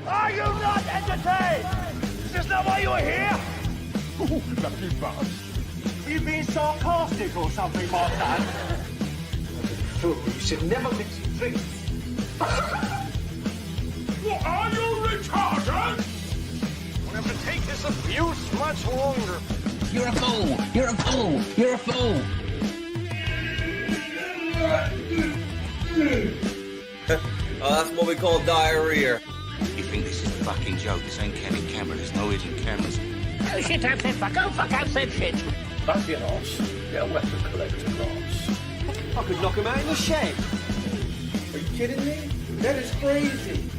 Are you not entertained? Is this not why you are here? Oh, lucky bastard. Are you being sarcastic or something, my son? You should never mix drinks. What, are you retarded? We'll have to take this abuse much longer. You're a fool! You're a fool! You're a fool! Oh, that's what we call diarrhea. You think this is a fucking joke? This ain't Kevin Cameron. There's no hidden cameras. Oh shit, I've said fuck. Oh fuck, I've said shit. Don't be an arse. Get a weapon collector class. I could knock him out in the shed. Are you kidding me? That is crazy.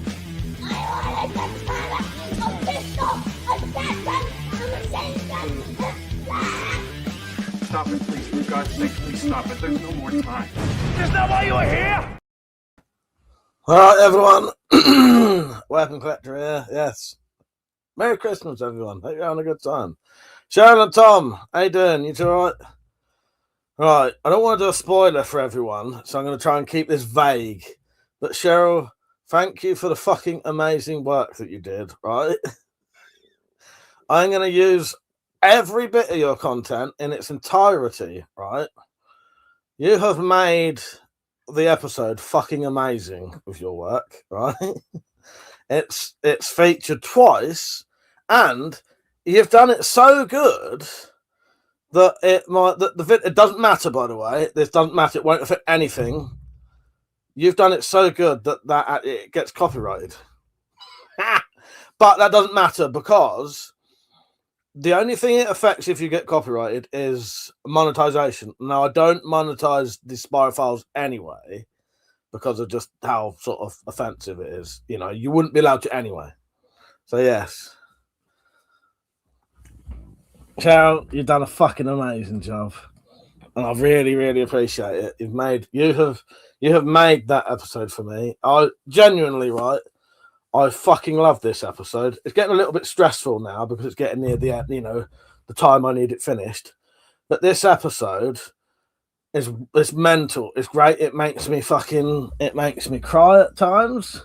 Stop it, please. For God's sake, please stop it. There's no more time. Is this not why you are here? All right, everyone. WeaponCollector here. Yes. Merry Christmas, everyone. Hope you're having a good time. Sharon and Tom, how you doing? You two all right? Right. I don't want to do a spoiler for everyone, so I'm going to try and keep this vague. But Cheryl, thank you for the fucking amazing work that you did, right? I'm going to use every bit of your content in its entirety, right? You have made the episode fucking amazing with your work, right? It's featured twice, and you've done it so good that it doesn't matter. By the way, this doesn't matter. It won't affect anything. You've done it so good that it gets copyrighted, but that doesn't matter because the only thing it affects if you get copyrighted is monetization. Now, I don't monetize the spy files anyway because of just how sort of offensive it is. You know, you wouldn't be allowed to anyway. So, yes. Cheryl, you've done a fucking amazing job. And I really, really appreciate it. You have made that episode for me. I genuinely, right, I fucking love this episode. It's getting a little bit stressful now because it's getting near the end, you know, the time I need it finished. But this episode is mental. It's great. It makes me cry at times.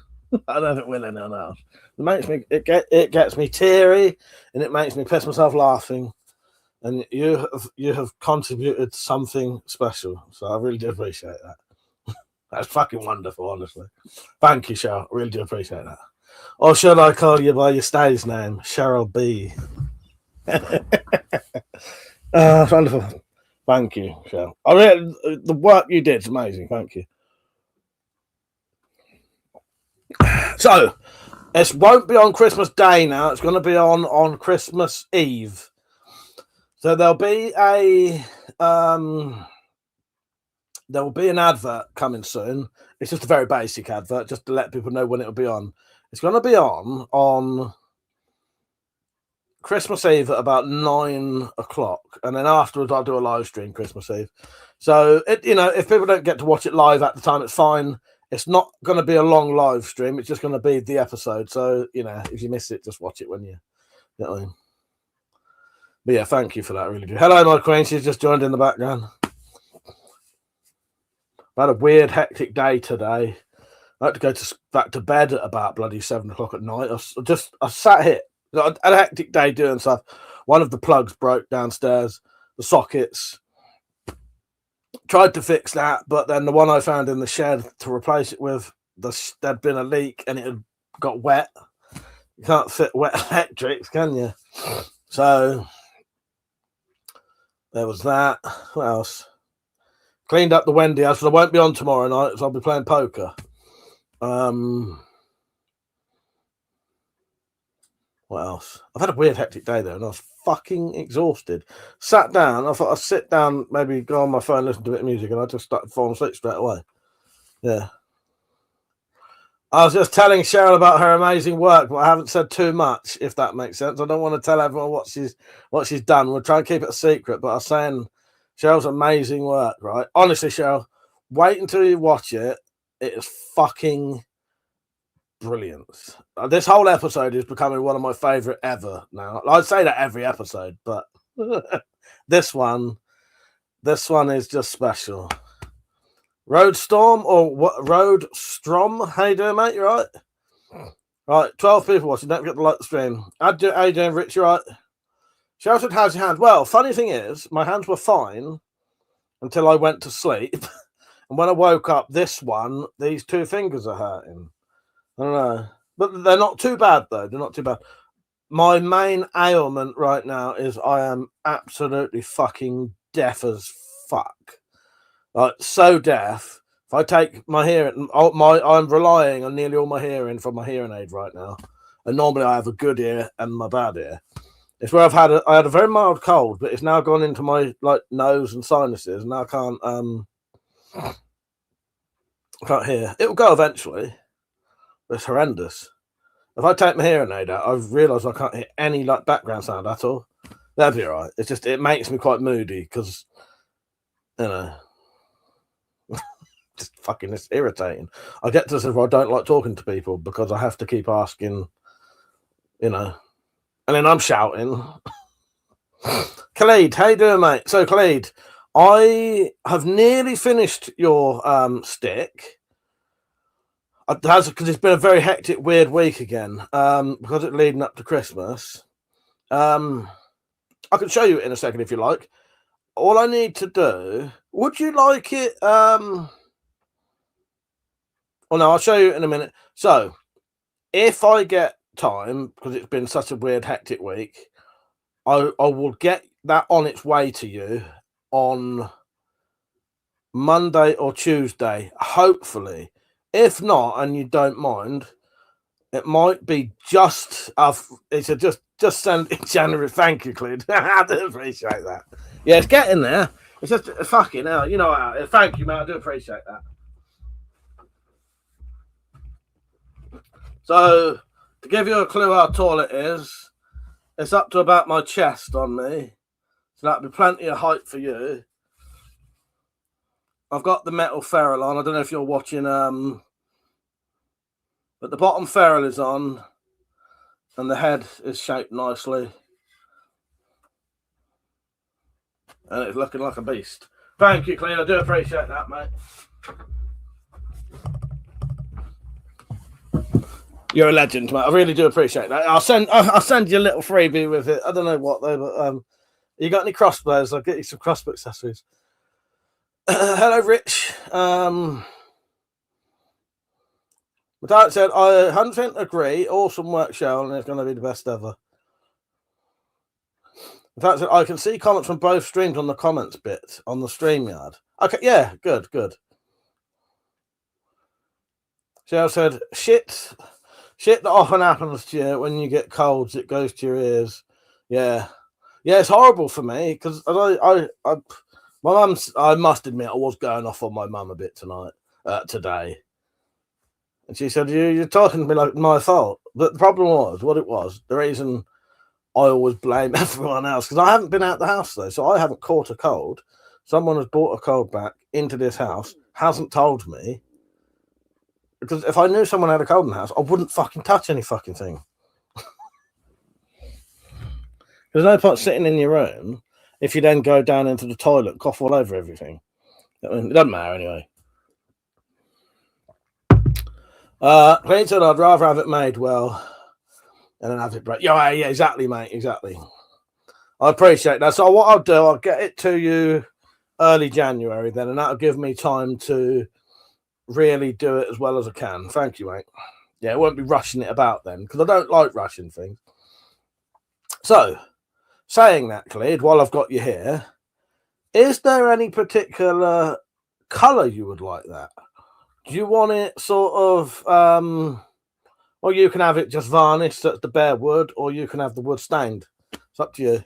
I don't know if it will anyone else. It gets me teary and it makes me piss myself laughing. And you have contributed something special. So I really do appreciate that. That's fucking wonderful, honestly. Thank you, Cheryl. I really do appreciate that. Or should I call you by your stage name, Cheryl B? Wonderful. Thank you, Cheryl. The work you did is amazing. Thank you. So, it won't be on Christmas Day now. It's going to be on Christmas Eve. So there'll be an advert coming soon. It's just a very basic advert, just to let people know when it'll be on. It's going to be on Christmas Eve at about 9 o'clock, and then afterwards I'll do a live stream Christmas Eve. So if people don't get to watch it live at the time, it's fine. It's not going to be a long live stream. It's just going to be the episode. So if you miss it, just watch it when you know what I mean. But yeah, thank you for that. I really do. Hello, my queen. She's just joined in the background. I had a weird, hectic day today. I had to go back to bed at about bloody 7 o'clock at night. I sat here. I had a hectic day doing stuff. One of the plugs broke downstairs, the sockets. Tried to fix that, but then the one I found in the shed to replace it with, there'd been a leak and it had got wet. You can't fit wet electrics, can you? So there was that. What else? Cleaned up the Wendy house, so I won't be on tomorrow night, so I'll be playing poker. What else? I've had a weird, hectic day though, and I was fucking exhausted. Sat down. I thought I'd sit down, maybe go on my phone, listen to a bit of music, and I just started falling asleep straight away. Yeah. I was just telling Cheryl about her amazing work, but I haven't said too much, if that makes sense. I don't want to tell everyone what she's done. We'll try and keep it a secret, but I was saying Cheryl's amazing work, right? Honestly, Cheryl, wait until you watch it. It is fucking brilliant. This whole episode is becoming one of my favorite ever now. I'd say that every episode, but this one is just special. Roadstorm or what? Roadstrom? How you doing, mate? You right? Right, 12 people watching. Don't forget to like the stream. How you doing, Rich? You right? Sheltered, how's your hand? Well, funny thing is, my hands were fine until I went to sleep. And when I woke up, these two fingers are hurting. I don't know. But they're not too bad, though. They're not too bad. My main ailment right now is I am absolutely fucking deaf as fuck. Like, so deaf. If I take my hearing, I'm relying on nearly all my hearing from my hearing aid right now. And normally I have a good ear and my bad ear. It's where I had a very mild cold, but it's now gone into my like nose and sinuses, and I can't hear. It will go eventually. It's horrendous. If I take my hearing aid out, I've realised I can't hear any like background sound at all. That'd be all right. It's just it makes me quite moody because you know, just fucking it's irritating. I get to the point where I don't like talking to people because I have to keep asking, you know, and then I'm shouting. Khalid, how you doing, mate? So, Khalid, I have nearly finished your stick. Because it's been a very hectic, weird week again. Because it's leading up to Christmas. I can show you it in a second if you like. All I need to do. Would you like it? Oh no, I'll show you in a minute. So, if I get time, because it's been such a weird, hectic week, I will get that on its way to you on Monday or Tuesday, hopefully. If not, and you don't mind, it might be just send in January. Thank you, Clint. I do appreciate that. Yeah, it's getting there. It's just fucking hell. You know how. Thank you, mate. I do appreciate that. So, to give you a clue how tall it is, it's up to about my chest on me. So that'll be plenty of height for you. I've got the metal ferrule on. I don't know if you're watching, but the bottom ferrule is on and the head is shaped nicely. And it's looking like a beast. Thank you, Clean. I do appreciate that, mate. You're a legend, mate. I really do appreciate that. I'll send you a little freebie with it. I don't know what though, but you got any crossbows? I'll get you some crossbow accessories. Hello, Rich. My dad said, I 100% agree. Awesome work, Cheryl, and it's going to be the best ever. In fact, I can see comments from both streams on the comments bit on the StreamYard. Okay, yeah, good. Cheryl said, shit that often happens to you when you get colds. It goes to your ears. Yeah, it's horrible for me because my mum's. I must admit, I was going off on my mum a bit today. And she said, you're talking to me like my fault. But the problem was, the reason I always blame everyone else, because I haven't been out the house, though, so I haven't caught a cold. Someone has brought a cold back into this house, hasn't told me. Because if I knew someone had a cold in the house, I wouldn't fucking touch any fucking thing. There's no point sitting in your room if you then go down into the toilet and cough all over everything. I mean, it doesn't matter anyway. Clean said I'd rather have it made well and then have it break. Yeah, exactly, mate. Exactly. I appreciate that. So what I'll do, I'll get it to you early January then, and that'll give me time to really do it as well as I can. Thank you, mate. Yeah, I won't be rushing it about then, because I don't like rushing things. So, saying that, Khalid, while I've got you here, is there any particular colour you would like that? Do you want it sort of, well, you can have it just varnished, that's the bare wood, or you can have the wood stained. It's up to you.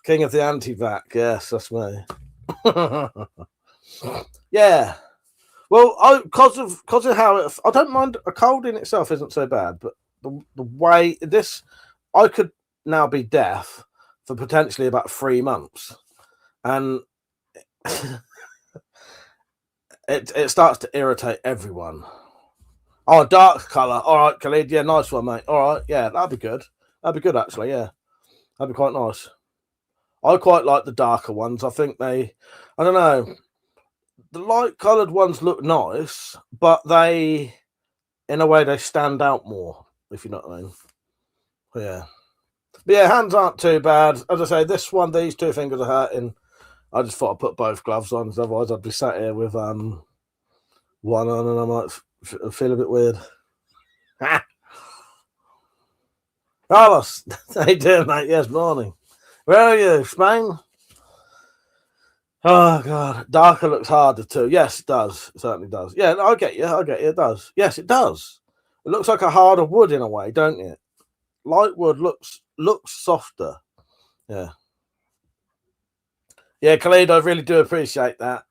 King of the anti-vac, yes, that's me. Yeah. Well, because of how it, I don't mind, a cold in itself isn't so bad, but the way this, I could now be deaf for potentially about 3 months. And it starts to irritate everyone. Oh, a dark colour. All right, Khalid. Yeah, nice one, mate. All right, yeah, that'd be good. That'd be good, actually, yeah. That'd be quite nice. I quite like the darker ones. I think I don't know. The light coloured ones look nice, but it in a way they stand out more, if you know what I mean. Yeah. But yeah, hands aren't too bad. As I say, this one, these two fingers are hurting. I just thought I'd put both gloves on, otherwise I'd be sat here with one on and I might feel a bit weird. Carlos, how you doing, mate? Yes, morning. Where are you, Spain? Oh, God. Darker looks harder too. Yes, it does. It certainly does. Yeah, I get you. It does. Yes, it does. It looks like a harder wood in a way, don't it? Light wood looks softer. Yeah. Yeah, Khalid, I really do appreciate that.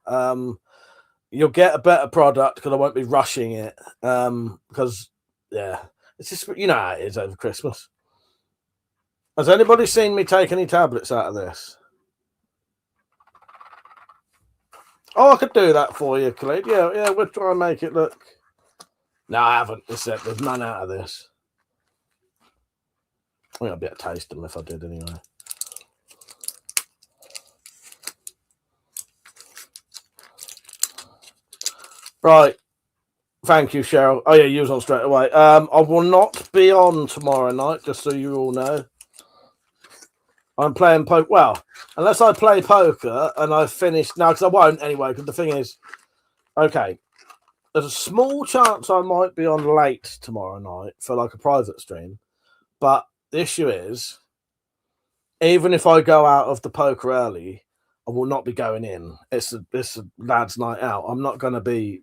You'll get a better product because I won't be rushing it. Because, yeah, it's just, you know how it is over Christmas. Has anybody seen me take any tablets out of this? Oh, I could do that for you, Khalid. Yeah, we'll try and make it look. No, I haven't. There's none out of this. I think I'd be able to taste them if I did anyway. Right. Thank you, Cheryl. Oh, yeah, you was on straight away. I will not be on tomorrow night, just so you all know. I'm playing poker. Well, unless I play poker and I've finished now, because I won't anyway, because the thing is, okay, there's a small chance I might be on late tomorrow night for like a private stream. But the issue is, even if I go out of the poker early, I will not be going in. It's a lad's night out. I'm not going to be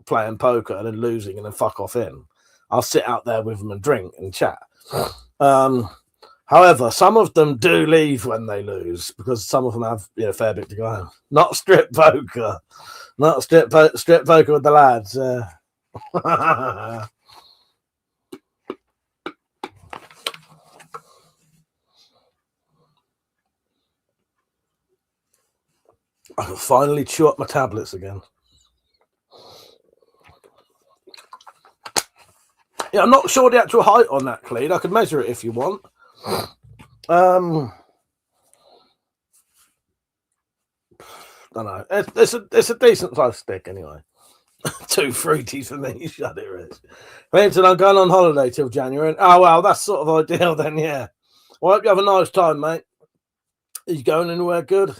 playing poker and then losing and then fuck off in. I'll sit out there with them and drink and chat. However, some of them do leave when they lose because some of them have a fair bit to go home. Not strip poker. Not strip poker with the lads. I can finally chew up my tablets again. Yeah, I'm not sure the actual height on that, Cleed. I could measure it if you want. Don't know. It's a decent sized stick anyway. Too fruity for me. Shut it, Rich. Clinton, I'm going on holiday till January. Oh well, that's sort of ideal then. Yeah. Well, I hope you have a nice time, mate. Are you going anywhere good?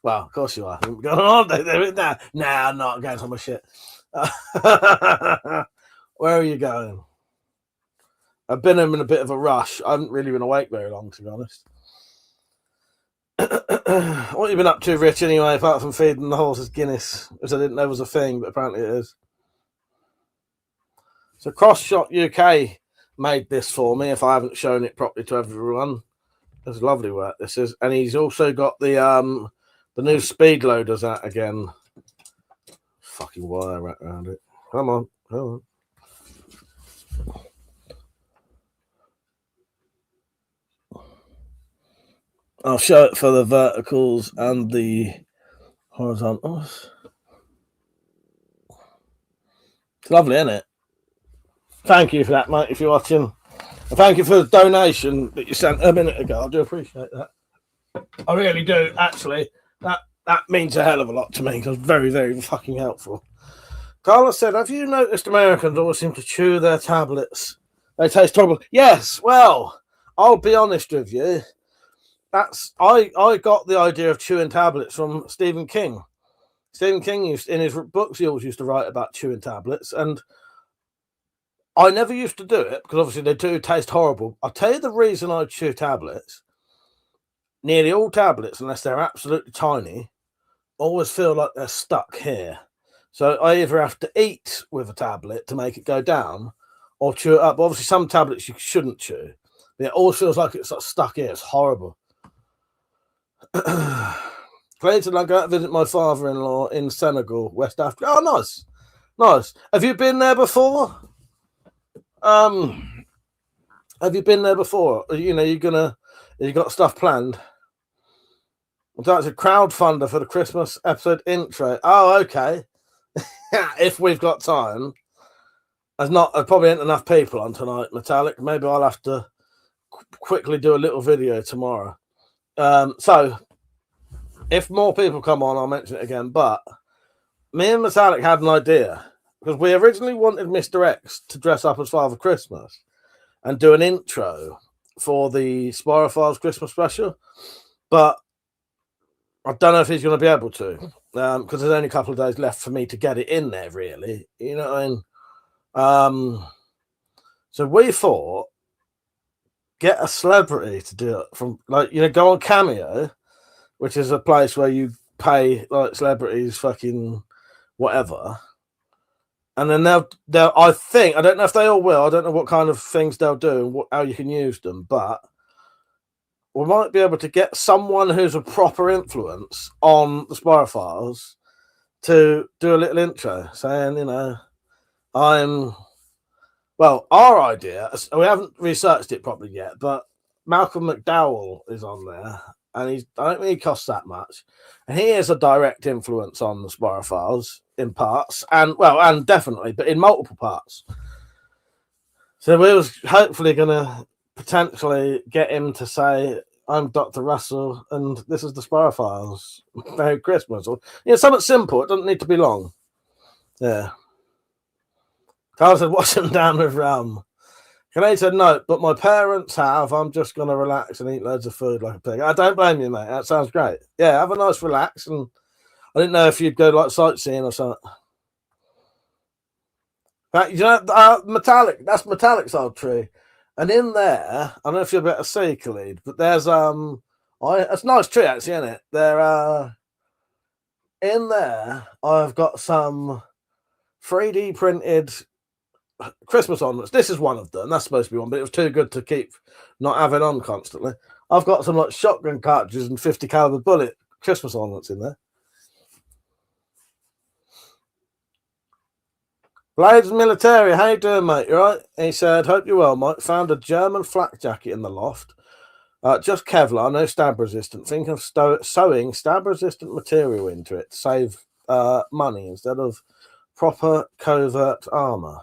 Well, of course you are. I'm going on holiday. Nah, I'm not going to my shit. Where are you going? I've been in a bit of a rush. I haven't really been awake very long, to be honest. What have you been up to, Rich, anyway, apart from feeding the horses Guinness, which I didn't know was a thing, but apparently it is. So CrossShot UK made this for me, if I haven't shown it properly to everyone. It's lovely work, this is. And he's also got the new speed loaders out again. Fucking wire wrapped around it. Come on. I'll show it for the verticals and the horizontals. It's lovely, isn't it? Thank you for that, mate, if you're watching. And thank you for the donation that you sent a minute ago. I do appreciate that. I really do, actually. That means a hell of a lot to me because it's very, very fucking helpful. Carlos said, have you noticed Americans always seem to chew their tablets? They taste horrible. Yes, well, I'll be honest with you. I got the idea of chewing tablets from Stephen King. Stephen King in his books, he always used to write about chewing tablets, and I never used to do it because obviously they do taste horrible. I'll tell you the reason I chew tablets. Nearly all tablets, unless they're absolutely tiny, always feel like they're stuck here. So I either have to eat with a tablet to make it go down or chew it up. Obviously, some tablets you shouldn't chew. But it always feels like it's stuck here. It's horrible. Clayton, I go out to visit my father-in-law in Senegal, West Africa. Oh, nice. Nice. Have you been there before? Have you been there before? You know, you got stuff planned? That's a crowdfunder for the Christmas episode intro. Oh, okay. If we've got time. There's probably ain't enough people on tonight, Metallic. Maybe I'll have to quickly do a little video tomorrow. So if more people come on, I'll mention it again. But me and Metallic had an idea because we originally wanted Mr. X to dress up as Father Christmas and do an intro for the Spirophiles Christmas special, but I don't know if he's going to be able to, because there's only a couple of days left for me to get it in there, really. You know what I mean? So we thought, get a celebrity to do it from, like, you know, go on Cameo, which is a place where you pay, like, celebrities fucking whatever. And then they'll, I think, I don't know if they all will, I don't know what kind of things they'll do and how you can use them, but we might be able to get someone who's a proper influence on the Spirophiles to do a little intro saying, you know, well, our idea, we haven't researched it properly yet, but Malcolm McDowell is on there, and I don't think he costs that much. And he is a direct influence on the Spirophiles in parts, and definitely, but in multiple parts. So we was hopefully going to potentially get him to say, I'm Dr. Russell, and this is the Spirophiles. Merry Christmas. Or, you know, something simple. It doesn't need to be long. Yeah. Carl said, wash them down with rum. Canadian said, no, but my parents have. I'm just going to relax and eat loads of food like a pig. I don't blame you, mate. That sounds great. Yeah, have a nice relax. And I didn't know if you'd go like sightseeing or something. You know, Metallic, that's Metallic's old tree. And in there, I don't know if you're a bit of see, Khalid, but there's it's a nice tree actually, isn't it? There in there, I've got some 3D printed Christmas ornaments. This is one of them. That's supposed to be one, but it was too good to keep not having on constantly. I've got some like shotgun cartridges and 50 caliber bullet Christmas ornaments in there. Blades Military, how you doing, mate? You right? He said, hope you're well, mate. Found a German flak jacket in the loft. Just Kevlar, no stab resistant. Think of sewing stab resistant material into it to save money instead of proper covert armor.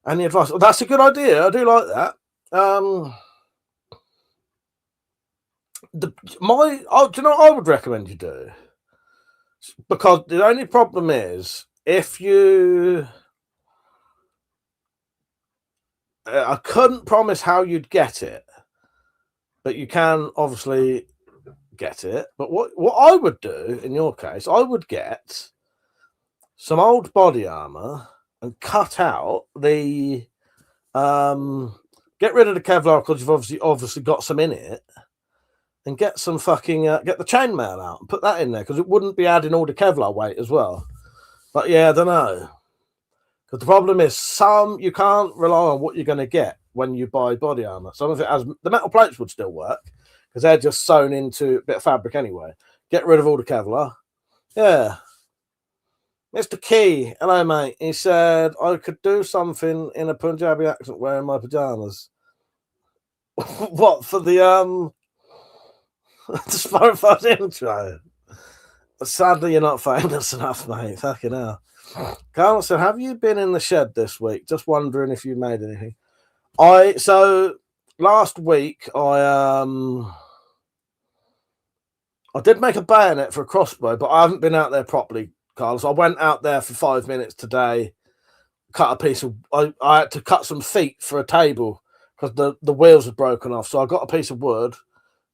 Any advice? Well, that's a good idea. I do like that. Do you know what I would recommend you do? Because the only problem is if you... I couldn't promise how you'd get it, but you can obviously get it. But what I would do in your case, I would get some old body armor and cut out the get rid of the Kevlar because you've obviously got some in it, and get some fucking get the chainmail out and put that in there because it wouldn't be adding all the Kevlar weight as well. But yeah, I don't know. Because the problem is you can't rely on what you're going to get when you buy body armor. Some of it has the metal plates would still work because they're just sewn into a bit of fabric anyway. Get rid of all the Kevlar. Yeah. Mr. Key, hello mate. He said I could do something in a Punjabi accent wearing my pajamas. What for the Spirophiles intro? Sadly, you're not famous enough, mate. Fucking hell. Carl said, have you been in the shed this week? Just wondering if you made anything. So last week I did make a bayonet for a crossbow, but I haven't been out there properly, Carlos. I went out there for 5 minutes today, cut a piece of I had to cut some feet for a table because the wheels had broken off. So I got a piece of wood,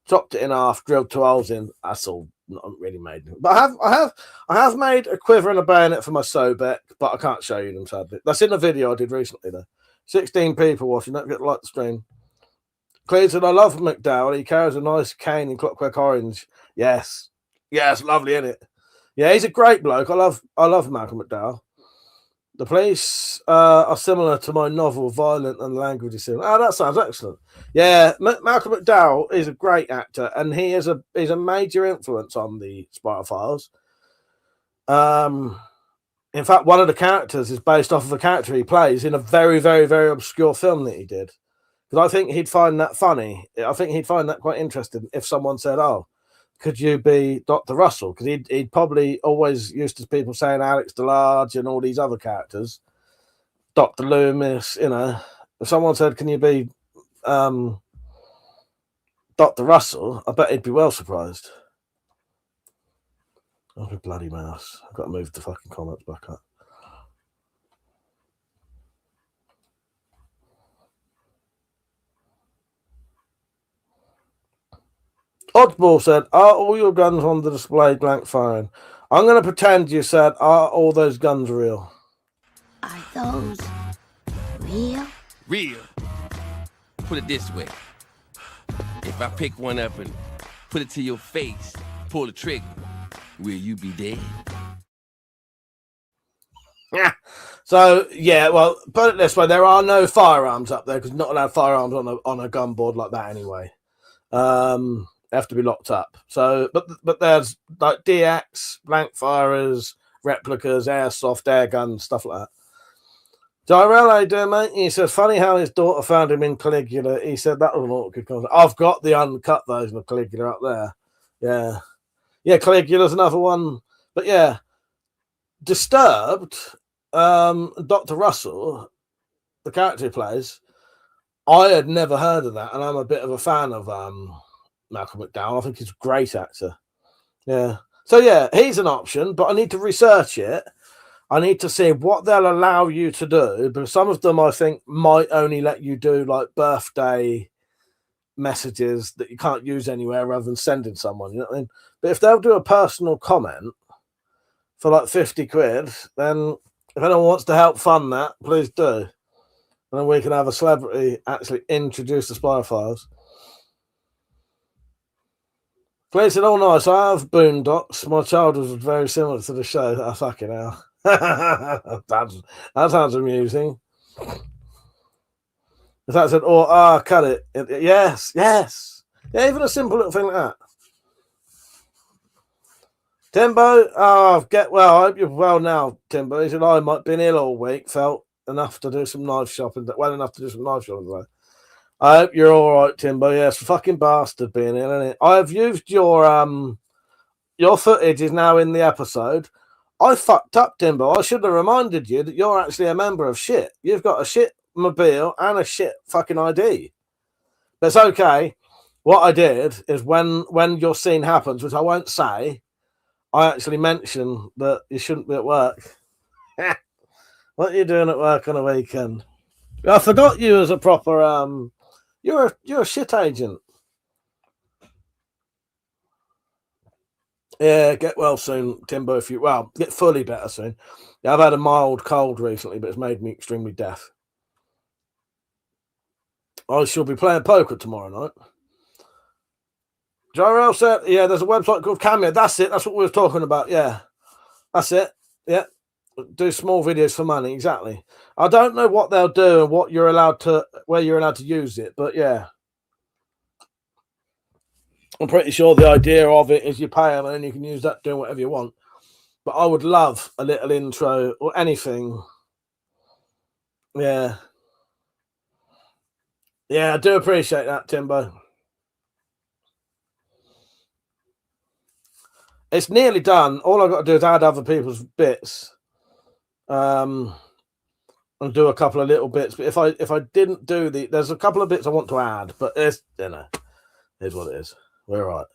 chopped it in half, drilled 2 holes in. That's all. Not really made them. But I have made a quiver and a bayonet for my Sobek, but I can't show you them sadly. That's in the video I did recently though. 16 people watching. Don't forget to like the stream. Clear said, I love McDowell. He carries a nice cane in Clockwork Orange. Yes, lovely, isn't it? Yeah, he's a great bloke. I love Malcolm McDowell. The police are similar to my novel, Violent and Language is Similar. Oh, that sounds excellent. Yeah, Malcolm McDowell is a great actor, and he's a major influence on the Spirophiles. In fact, one of the characters is based off of a character he plays in a very, very, very obscure film that he did. Because I think he'd find that funny. I think he'd find that quite interesting if someone said, oh, could you be Dr. Russell? Because he'd probably always used to people saying Alex DeLarge and all these other characters. Dr. Loomis, you know. If someone said, can you be Dr. Russell, I bet he'd be well surprised. Oh, bloody mouse. I've got to move the fucking comments back up. Oddball said, "Are all your guns on the display blank firing?" I'm going to pretend you said, "Are all those guns real?" Are those real? Real. Put it this way. If I pick one up and put it to your face, pull the trigger, will you be dead? Yeah. So, yeah, well, put it this way. There are no firearms up there because not allowed firearms on a gun board like that anyway. They have to be locked up. So, but there's like DX, blank firers, replicas, airsoft, air guns, stuff like that. Tyrell, how you doing, mate? He says, funny how his daughter found him in Caligula. He said that was an awkward concept. I've got the uncut version of Caligula up there. Yeah. Yeah, Caligula's another one. But yeah, Disturbed, Dr. Russell, the character he plays, I had never heard of that, and I'm a bit of a fan of Malcolm McDowell. I think he's a great actor. Yeah. So yeah, he's an option, but I need to research it. I need to see what they'll allow you to do, but some of them I think might only let you do like birthday messages that you can't use anywhere rather than sending someone, you know what I mean? But if they'll do a personal comment for like 50 quid, then if anyone wants to help fund that, please do. And then we can have a celebrity actually introduce the Spy Files. Clay said, oh nice, I have Boondocks. My childhood was very similar to the show. Oh, fucking hell. that sounds amusing. If that said, oh, cut it. Yes. Yeah, even a simple little thing like that. Timbo, get well. I hope you're well now, Timbo. He said, I might have been ill all week, felt enough to do some knife shopping. Well enough to do some knife shopping today. I hope you're all right, Timbo. Yes, fucking bastard being ill, isn't it? I have used your footage is now in the episode. I fucked up, Timbo. I should have reminded you that you're actually a member of shit. You've got a shit mobile and a shit fucking ID. But it's okay. What I did is when your scene happens, which I won't say, I actually mention that you shouldn't be at work. What are you doing at work on a weekend? I forgot you as a proper you're a shit agent. Yeah, get well soon, Timbo. If you get fully better soon. Yeah, I've had a mild cold recently, but it's made me extremely deaf. I shall be playing poker tomorrow night. Jarrell said, yeah, there's a website called Cameo. That's it. That's what we were talking about. Yeah, that's it. Yeah, do small videos for money. Exactly. I don't know what they'll do and where you're allowed to use it, but yeah. I'm pretty sure the idea of it is you pay them and then you can use that doing whatever you want. But I would love a little intro or anything. Yeah. Yeah, I do appreciate that, Timbo. It's nearly done. All I've got to do is add other people's bits. And do a couple of little bits. But if I didn't do there's a couple of bits I want to add, but it's, here's what it is. We're right.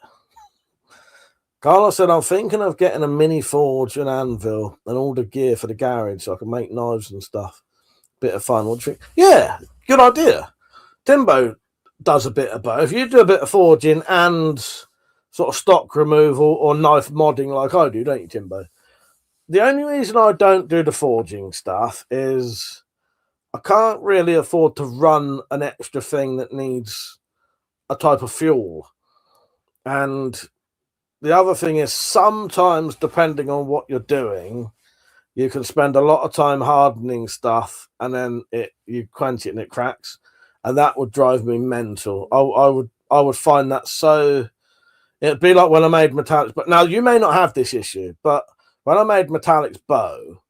Carlos said, I'm thinking of getting a mini forge and anvil and all the gear for the garage so I can make knives and stuff. Bit of fun. What do you think? Yeah, good idea. Timbo does a bit of both. You do a bit of forging and sort of stock removal or knife modding like I do, don't you, Timbo? The only reason I don't do the forging stuff is I can't really afford to run an extra thing that needs a type of fuel. And the other thing is sometimes, depending on what you're doing, you can spend a lot of time hardening stuff and then you quench it and it cracks. And that would drive me mental. I would find that so... It'd be like when I made metallics. But now you may not have this issue, but when I made metallics bow,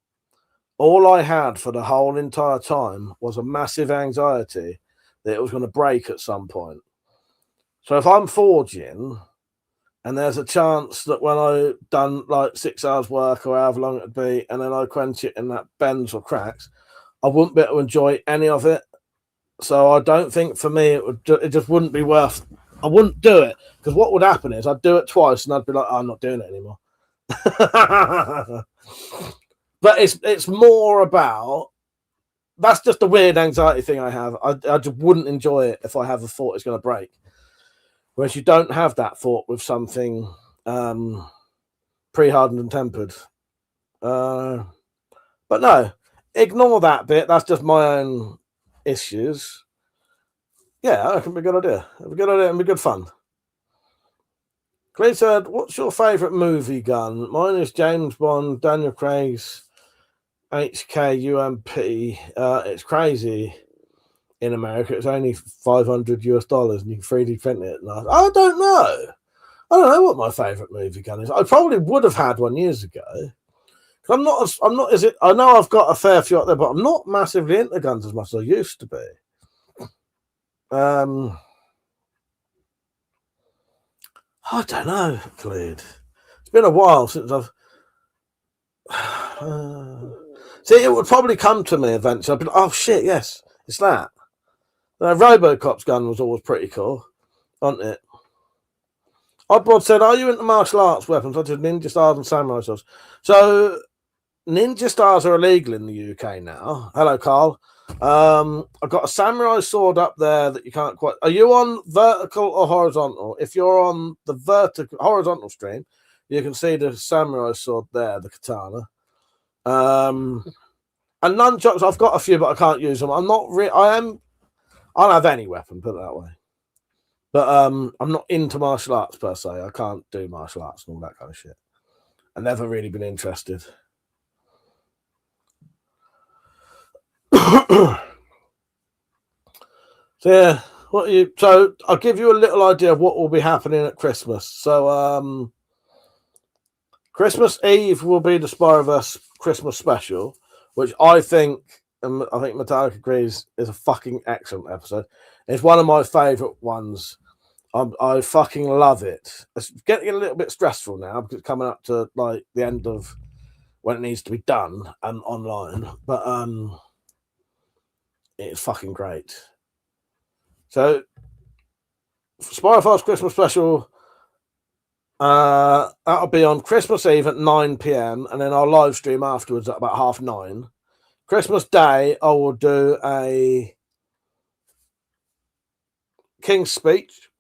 all I had for the whole entire time was a massive anxiety that it was going to break at some point. So if I'm forging and there's a chance that when I've done like 6 hours work or however long it'd be, and then I quench it and that bends or cracks, I wouldn't be able to enjoy any of it. So I don't think for me it just wouldn't be worth. I wouldn't do it because what would happen is I'd do it twice and I'd be like, I'm not doing it anymore. But it's more about, that's just a weird anxiety thing I have. I just wouldn't enjoy it if I have a thought it's going to break. Whereas you don't have that thought with something pre-hardened and tempered. But no, ignore that bit. That's just my own issues. Yeah, I reckon it'd be a good idea. It'd be a good idea and be good fun. Clay said, what's your favourite movie gun? Mine is James Bond, Daniel Craig's HK-UMP. It's crazy in America. It's only $500 and you can 3D print it. And I don't know. I don't know what my favourite movie gun is. I probably would have had one years ago. I'm not. I know I've got a fair few out there, but I'm not massively into guns as much as I used to be. I don't know, Cleed. It's been a while since I've. See, it would probably come to me eventually. I'd be like, oh shit, yes, it's that. Robocop's gun was always pretty cool, wasn't it? Oddbroad said, are you into martial arts weapons such as ninja stars and samurai swords? So, ninja stars are illegal in the UK now. Hello, Carl. I've got a samurai sword up there that you can't quite. Are you on vertical or horizontal? If you're on the horizontal stream, you can see the samurai sword there, the katana. And nunchucks, I've got a few, but I can't use them. I'm not. I don't have any weapon, put it that way. But I'm not into martial arts per se. I can't do martial arts and all that kind of shit. I've never really been interested. So yeah, so I'll give you a little idea of what will be happening at Christmas. So Christmas Eve will be the Spyroverse Christmas special, which I think Metallic agrees is a fucking excellent episode. It's one of my favourite ones. I fucking love it. It's getting a little bit stressful now because it's coming up to like the end of when it needs to be done and online. But it's fucking great. So Spyroverse Christmas special, that'll be on Christmas Eve at 9 p.m. and then I'll live stream afterwards at about 9:30. Christmas Day, I will do a King's Speech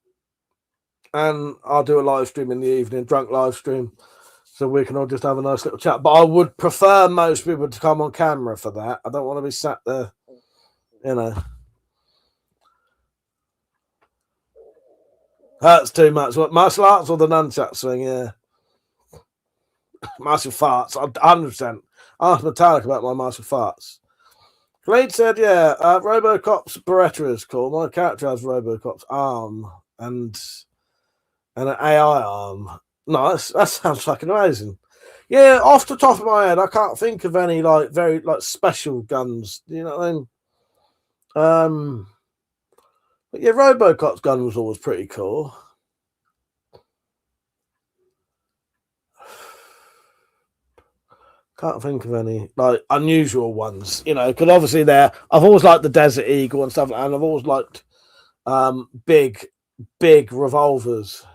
and I'll do a live stream in the evening, drunk live stream, so we can all just have a nice little chat. But I would prefer most people to come on camera for that. I don't want to be sat there, you know. Hurts too much. What, martial arts or the nunchuck swing? Yeah. Martial farts. 100%. Ask Metallic about my martial farts. Cleed said, yeah, Robocop's Beretta is cool. My character has Robocop's arm and an AI arm. Nice. That sounds fucking amazing. Yeah, off the top of my head, I can't think of any like very like special guns. You know what I mean? But yeah, Robocop's gun was always pretty cool. Can't think of any like unusual ones, you know, because obviously I've always liked the Desert Eagle and stuff, and I've always liked big revolvers.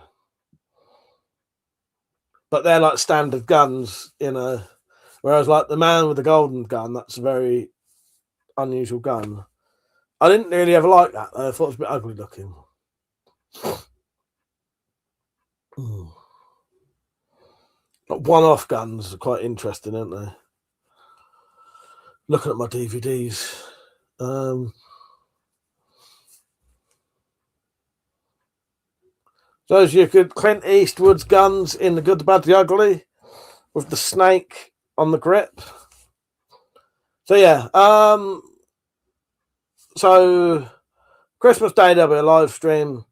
But they're like standard guns, you know. Whereas like the man with the golden gun, that's a very unusual gun. I didn't really ever like that, though. I thought it was a bit ugly looking. One-off guns are quite interesting, aren't they? Looking at my DVDs. So you could Clint Eastwood's guns in The Good, the Bad, the Ugly with the snake on the grip. So yeah, so Christmas Day there'll be a live stream.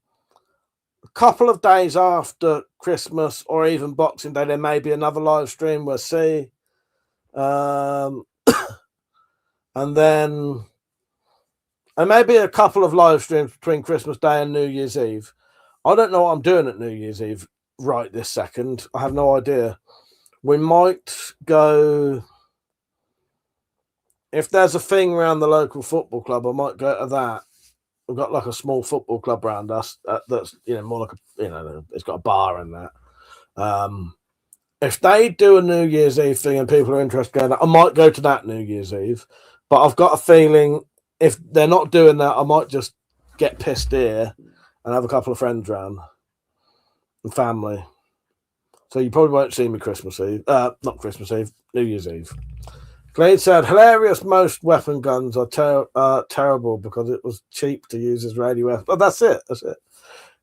A couple of days after Christmas or even Boxing Day, there may be another live stream. We'll see. And then there may be a couple of live streams between Christmas Day and New Year's Eve. I don't know what I'm doing at New Year's Eve right this second. I have no idea. We might go, if there's a thing around the local football club, I might go to that. We've got like a small football club around us that's, you know, more like a, you know, it's got a bar in that. If they do a New Year's Eve thing and people are interested in that, I might go to that New Year's Eve. But I've got a feeling if they're not doing that, I might just get pissed here and have a couple of friends around. and family. So you probably won't see me Christmas Eve. Not Christmas Eve, New Year's Eve. Clean said, hilarious. Most weapon guns are terrible because it was cheap to use as radio weapon. But that's it. That's it.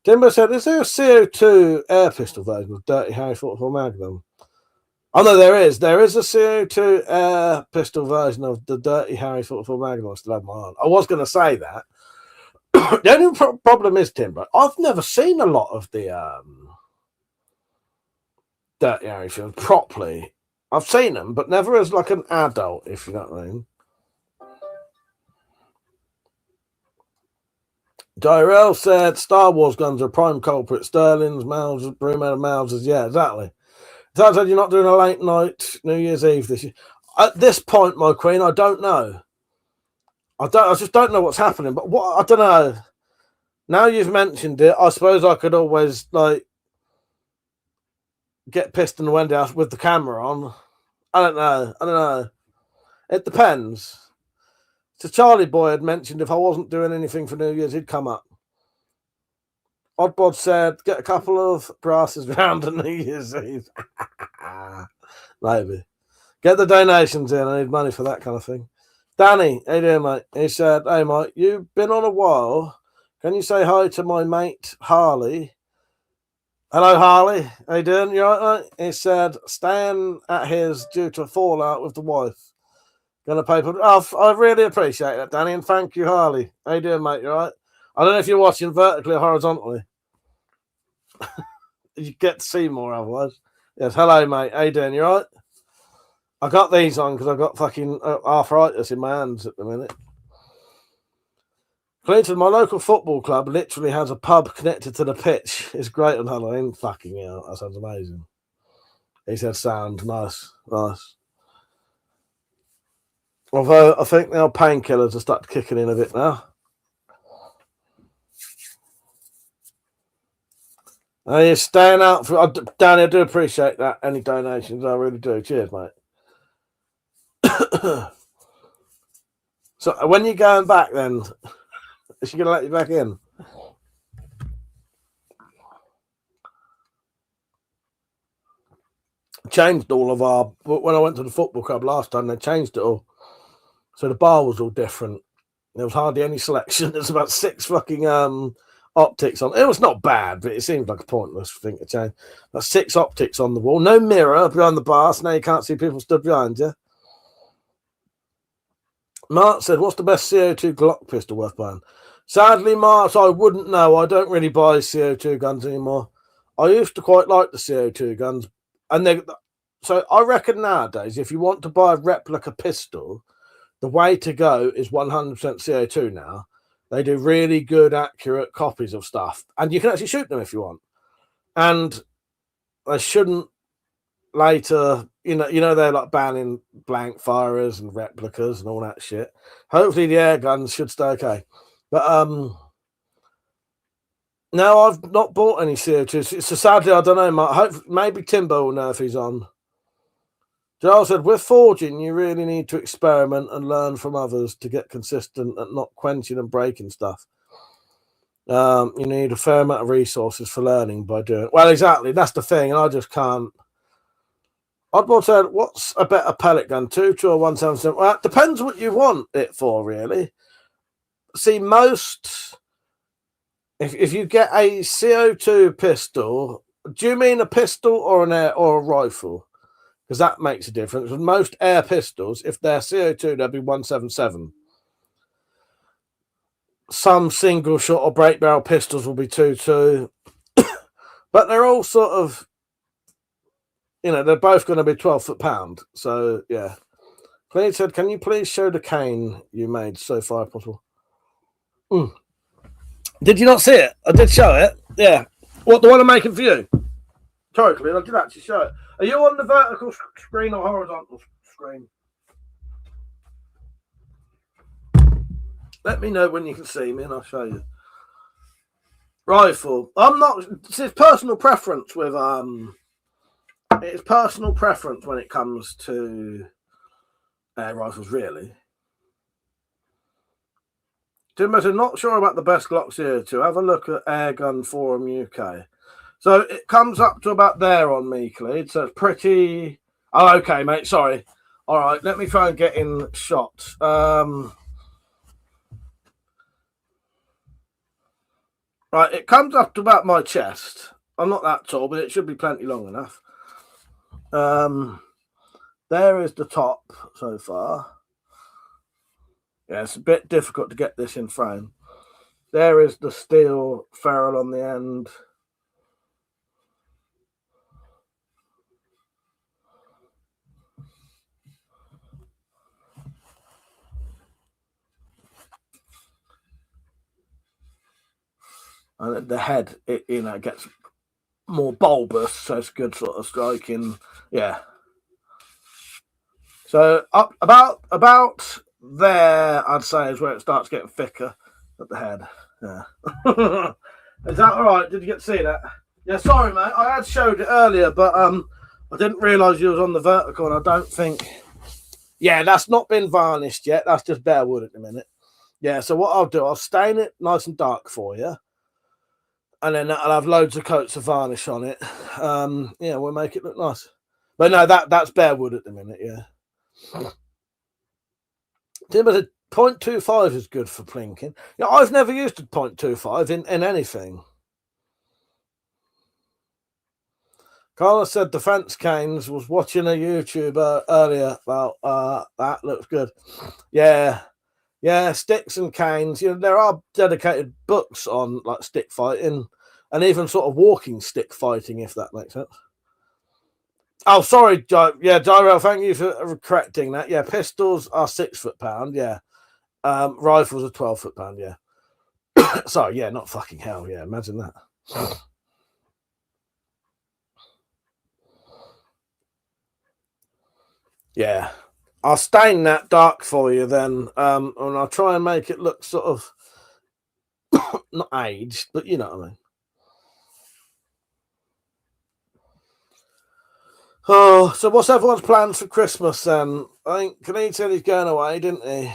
Timber said, is there a CO2 air pistol version of Dirty Harry 44 Magnum? Oh, no, there is. There is a CO2 air pistol version of the Dirty Harry 44 Magnum. I still have my on. I was going to say that. The only problem is, Timber, I've never seen a lot of the Dirty Harry films properly. I've seen them, but never as like an adult, if you know what I mean. Tyrell said Star Wars guns are prime culprit. Sterling's, Mausers, Broomhead Mausers. Yeah, exactly. Sounds like you're not doing a late night New Year's Eve this year. At this point, my queen, I don't know. I just don't know what's happening. But what I don't know. Now you've mentioned it, I suppose I could always like get pissed in the window house with the camera on. I don't know. It depends. So Charlie Boy had mentioned if I wasn't doing anything for New Year's, he'd come up. Oddbod said, get a couple of brasses round on New Year's Eve. Maybe. Get the donations in. I need money for that kind of thing. Danny, how you doing, mate? He said, hey, mate, you've been on a while. Can you say hi to my mate, Harley? Hello, Harley. How you doing? You all right, mate? He said, staying at his due to a fallout with the wife. Gonna pay for. Oh, I really appreciate that, Danny, and thank you, Harley. How you doing, mate? You all right? I don't know if you're watching vertically or horizontally. You get to see more otherwise. Yes, hello, mate. How you doing? You all right? I got these on because I've got fucking arthritis in my hands at the minute. Clinton, my local football club literally has a pub connected to the pitch. It's great on Halloween. Fucking hell, that sounds amazing. He said sound. Nice. Although I think now painkillers have started kicking in a bit now. You're staying out for Danny, I do appreciate that. Any donations, I really do. Cheers, mate. So when you're going back then, is she gonna let you back in? Changed all of our when I went to the football club last time, they changed it all. So the bar was all different. There was hardly any selection. There's about 6 fucking optics on. It was not bad, but it seemed like a pointless thing to change. About 6 optics on the wall. No mirror behind the bar, so now you can't see people stood behind you. Mark said, what's the best CO2 Glock pistol worth buying? Sadly, Mark, I wouldn't know. I don't really buy CO2 guns anymore. I used to quite like the CO2 guns. So I reckon nowadays, if you want to buy a replica pistol, the way to go is 100% CO2 now. They do really good, accurate copies of stuff. And you can actually shoot them if you want. And they shouldn't later, you know, they're like banning blank firers and replicas and all that shit. Hopefully the air guns should stay okay. But no, I've not bought any CO2. So sadly, I don't know. Maybe Timbo will know if he's on. Giles said, with forging, you really need to experiment and learn from others to get consistent at not quenching and breaking stuff. You need a fair amount of resources for learning by doing it. Well, exactly. That's the thing. And I just can't. Oddball said, what's a better pellet gun, 2.2 or 177? Well, it depends what you want it for, really. See, if you get a CO2 pistol, do you mean a pistol or an air or a rifle? Because that makes a difference. With most air pistols, if they're CO2, they'll be 177. Some single shot or break barrel pistols will be 2.2. But they're all sort of, they're both going to be 12 foot-pound. So, yeah. Clean said, can you please show the cane you made so far if possible? Did you not see it? I did show it. Yeah. What, the one I'm making for you? Totally, I did actually show it. Are you on the vertical screen or horizontal screen? Let me know when you can see me and I'll show you. Rifle. It's personal preference with it's personal preference when it comes to air rifles, really. Tim, I'm not sure about the best Glocks here to have a look at Airgun Forum UK. So it comes up to about there on me, Cleed. So it's pretty. Oh, okay, mate. Sorry. All right, let me try and get in shot. Right, it comes up to about my chest. I'm not that tall, but it should be plenty long enough. There is the top so far. Yeah, it's a bit difficult to get this in frame. There is the steel ferrule on the end. And at the head, it gets more bulbous, so it's good sort of striking. Yeah. So up about there, I'd say, is where it starts getting thicker at the head. Yeah. Is that all right? Did you get to see that? Yeah. Sorry, mate. I had showed it earlier, but I didn't realise you was on the vertical, and I don't think. Yeah, that's not been varnished yet. That's just bare wood at the minute. Yeah. So what I'll do, I'll stain it nice and dark for you. And then I'll have loads of coats of varnish on it. Yeah, we'll make it look nice. But no, that's bare wood at the minute, yeah. But a 0.25 is good for plinking. Yeah, I've never used a 0.25 in anything. Carla said Defense Canes was watching a YouTuber earlier about that. Looks good. Yeah. Yeah, sticks and canes. There are dedicated books on like stick fighting and even sort of walking stick fighting, if that makes sense. Oh, sorry, Gyro. Thank you for correcting that. Yeah, pistols are 6 foot-pound. Yeah, rifles are 12 foot-pound. Yeah. Sorry. Yeah, not fucking hell. Yeah, imagine that. Yeah. I'll stain that dark for you then, and I'll try and make it look sort of not aged, but you know what I mean. Oh, so what's everyone's plans for Christmas then? I think Khalid said he's going away, didn't he?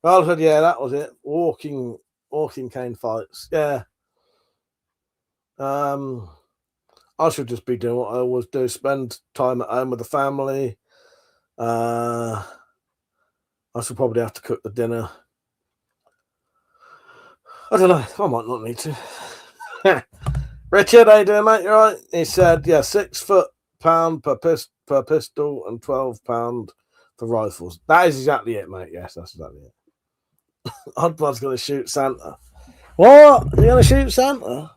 Carl said, yeah, that was it. Walking cane fights. Yeah. I should just be doing what I always do: spend time at home with the family. I should probably have to cook the dinner. I don't know. I might not need to. Richard, how you doing, mate? You right? He said, yeah, 6 foot-pound per pistol and £12 for rifles. That is exactly it, mate. Yes, that's exactly it. Oddbod's going to shoot Santa. What? You're going to shoot Santa?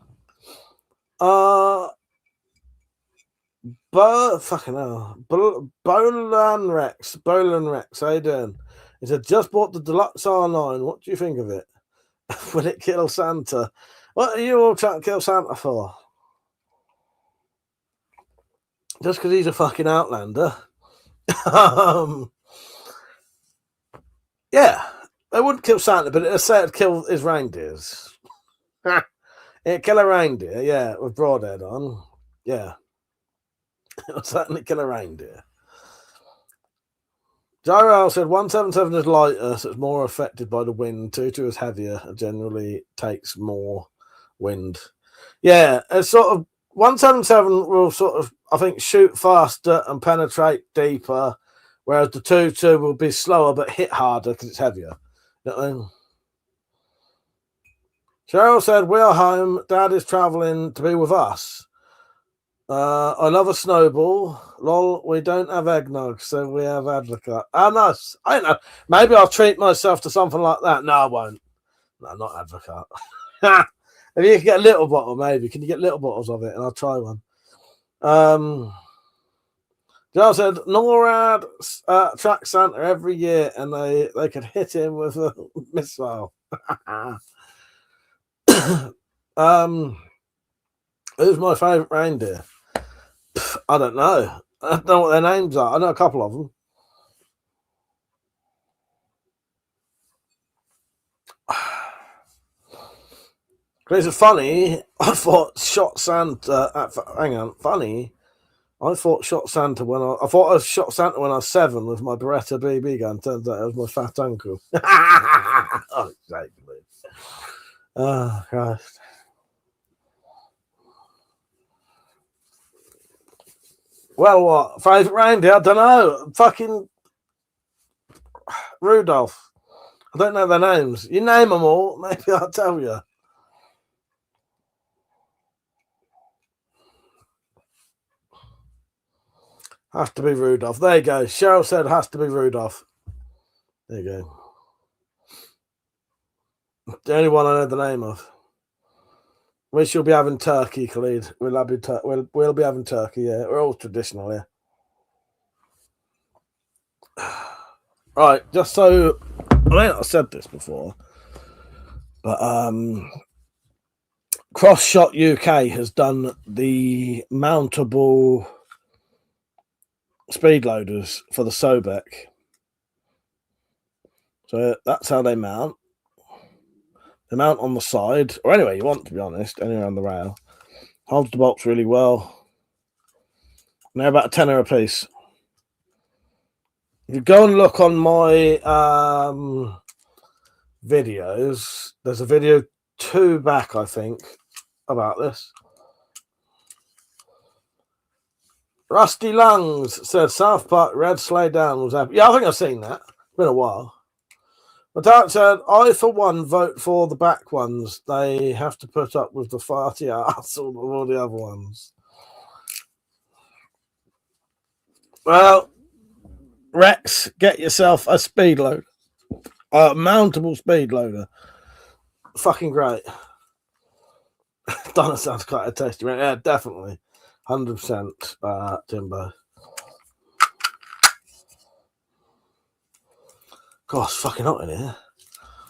Fucking hell. Bolan Rex, how you doing? He said, just bought the Deluxe R9. What do you think of it? Will it kill Santa? What are you all trying to kill Santa for? Just because he's a fucking outlander? Yeah, they wouldn't kill Santa, but it'd say it'd kill his reindeers. It'd kill a reindeer, yeah, with broadhead on. Yeah. It'll certainly kill a reindeer. Gyro said 177 is lighter, so it's more affected by the wind. 22 is heavier and generally takes more wind. Yeah, it's sort of 177 will sort of, I think, shoot faster and penetrate deeper, whereas the 22 will be slower but hit harder because it's heavier. You know what I mean? Cheryl said, we are home. Dad is traveling to be with us. I love a snowball. Lol, we don't have eggnog, so we have advocate. Oh, nice. I don't know. Maybe I'll treat myself to something like that. No, I won't. No, not advocate. If you can get a little bottle, maybe. Can you get little bottles of it? And I'll try one. Joe said, NORAD tracks Santa every year, and they could hit him with a missile. Who's my favourite reindeer? I don't know. I don't know what their names are. I know a couple of them. Because it's funny. I thought shot Santa. Hang on, funny. I thought shot Santa when I thought I shot Santa when I was 7 with my Beretta BB gun. Turns out it was my fat uncle. Oh, exactly. Oh, Christ. Well, what? Favourite reindeer? I don't know. Fucking Rudolph. I don't know their names. You name them all, maybe I'll tell you. Has to be Rudolph. There you go. Cheryl said has to be Rudolph. There you go. The only one I know the name of. We shall be having turkey, Khalid. We'll be having turkey, yeah. We're all traditional, yeah. Right, just so I may not have said this before, but Cross Shot UK has done the mountable speed loaders for the Sobek. So that's how they mount. They mount on the side, or anywhere you want, to be honest, anywhere on the rail. Holds the bolts really well. And they're about £10 a piece. If you go and look on my videos, there's a video 2 back, I think, about this. Rusty Lungs said South Park Red Sleigh Down was happy. Yeah, I think I've seen that. It's been a while. But that said, I for one vote for the back ones. They have to put up with the farty ass of all the other ones. Well, Rex, get yourself a speed loader. A mountable speed loader. Fucking great. Donna sounds quite a tasty. Yeah, definitely. 100% Timbo. God, it's fucking hot in here.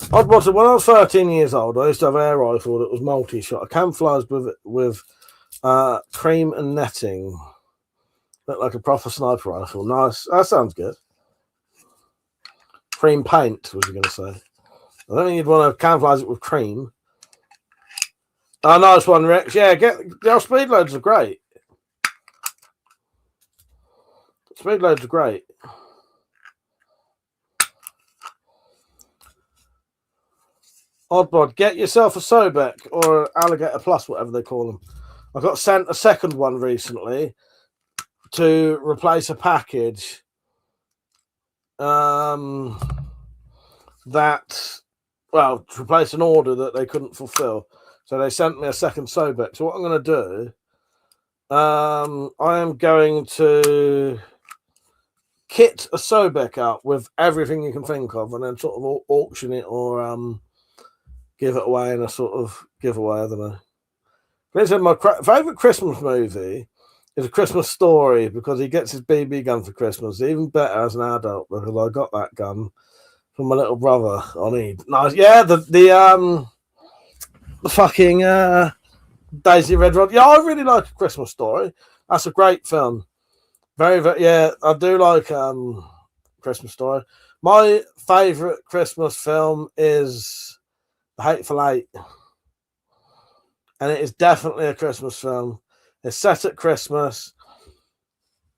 When I was 13 years old, I used to have an air rifle that was multi-shot. I camouflaged with cream and netting. Looked like a proper sniper rifle. Nice. That sounds good. Cream paint, was you going to say? I don't think you'd want to camouflage it with cream. Oh, nice one, Rex. Yeah, your speed loads are great. Speed loads are great. Oddbod, get yourself a Sobek or Alligator Plus, whatever they call them. I got sent a second one recently to replace a package to replace an order that they couldn't fulfill. So they sent me a second Sobek. So what I'm going to do, I am going to kit a Sobek out with everything you can think of and then sort of auction it or give it away in a sort of giveaway. I don't know. He said my favourite Christmas movie is A Christmas Story because he gets his BB gun for Christmas. Even better as an adult because I got that gun from my little brother on Eid. Nice, yeah. The fucking Daisy Red Rod. Yeah, I really like A Christmas Story. That's a great film. Very, very. Yeah, I do like Christmas Story. My favourite Christmas film is The Hateful Eight. And it is definitely a Christmas film. It's set at Christmas.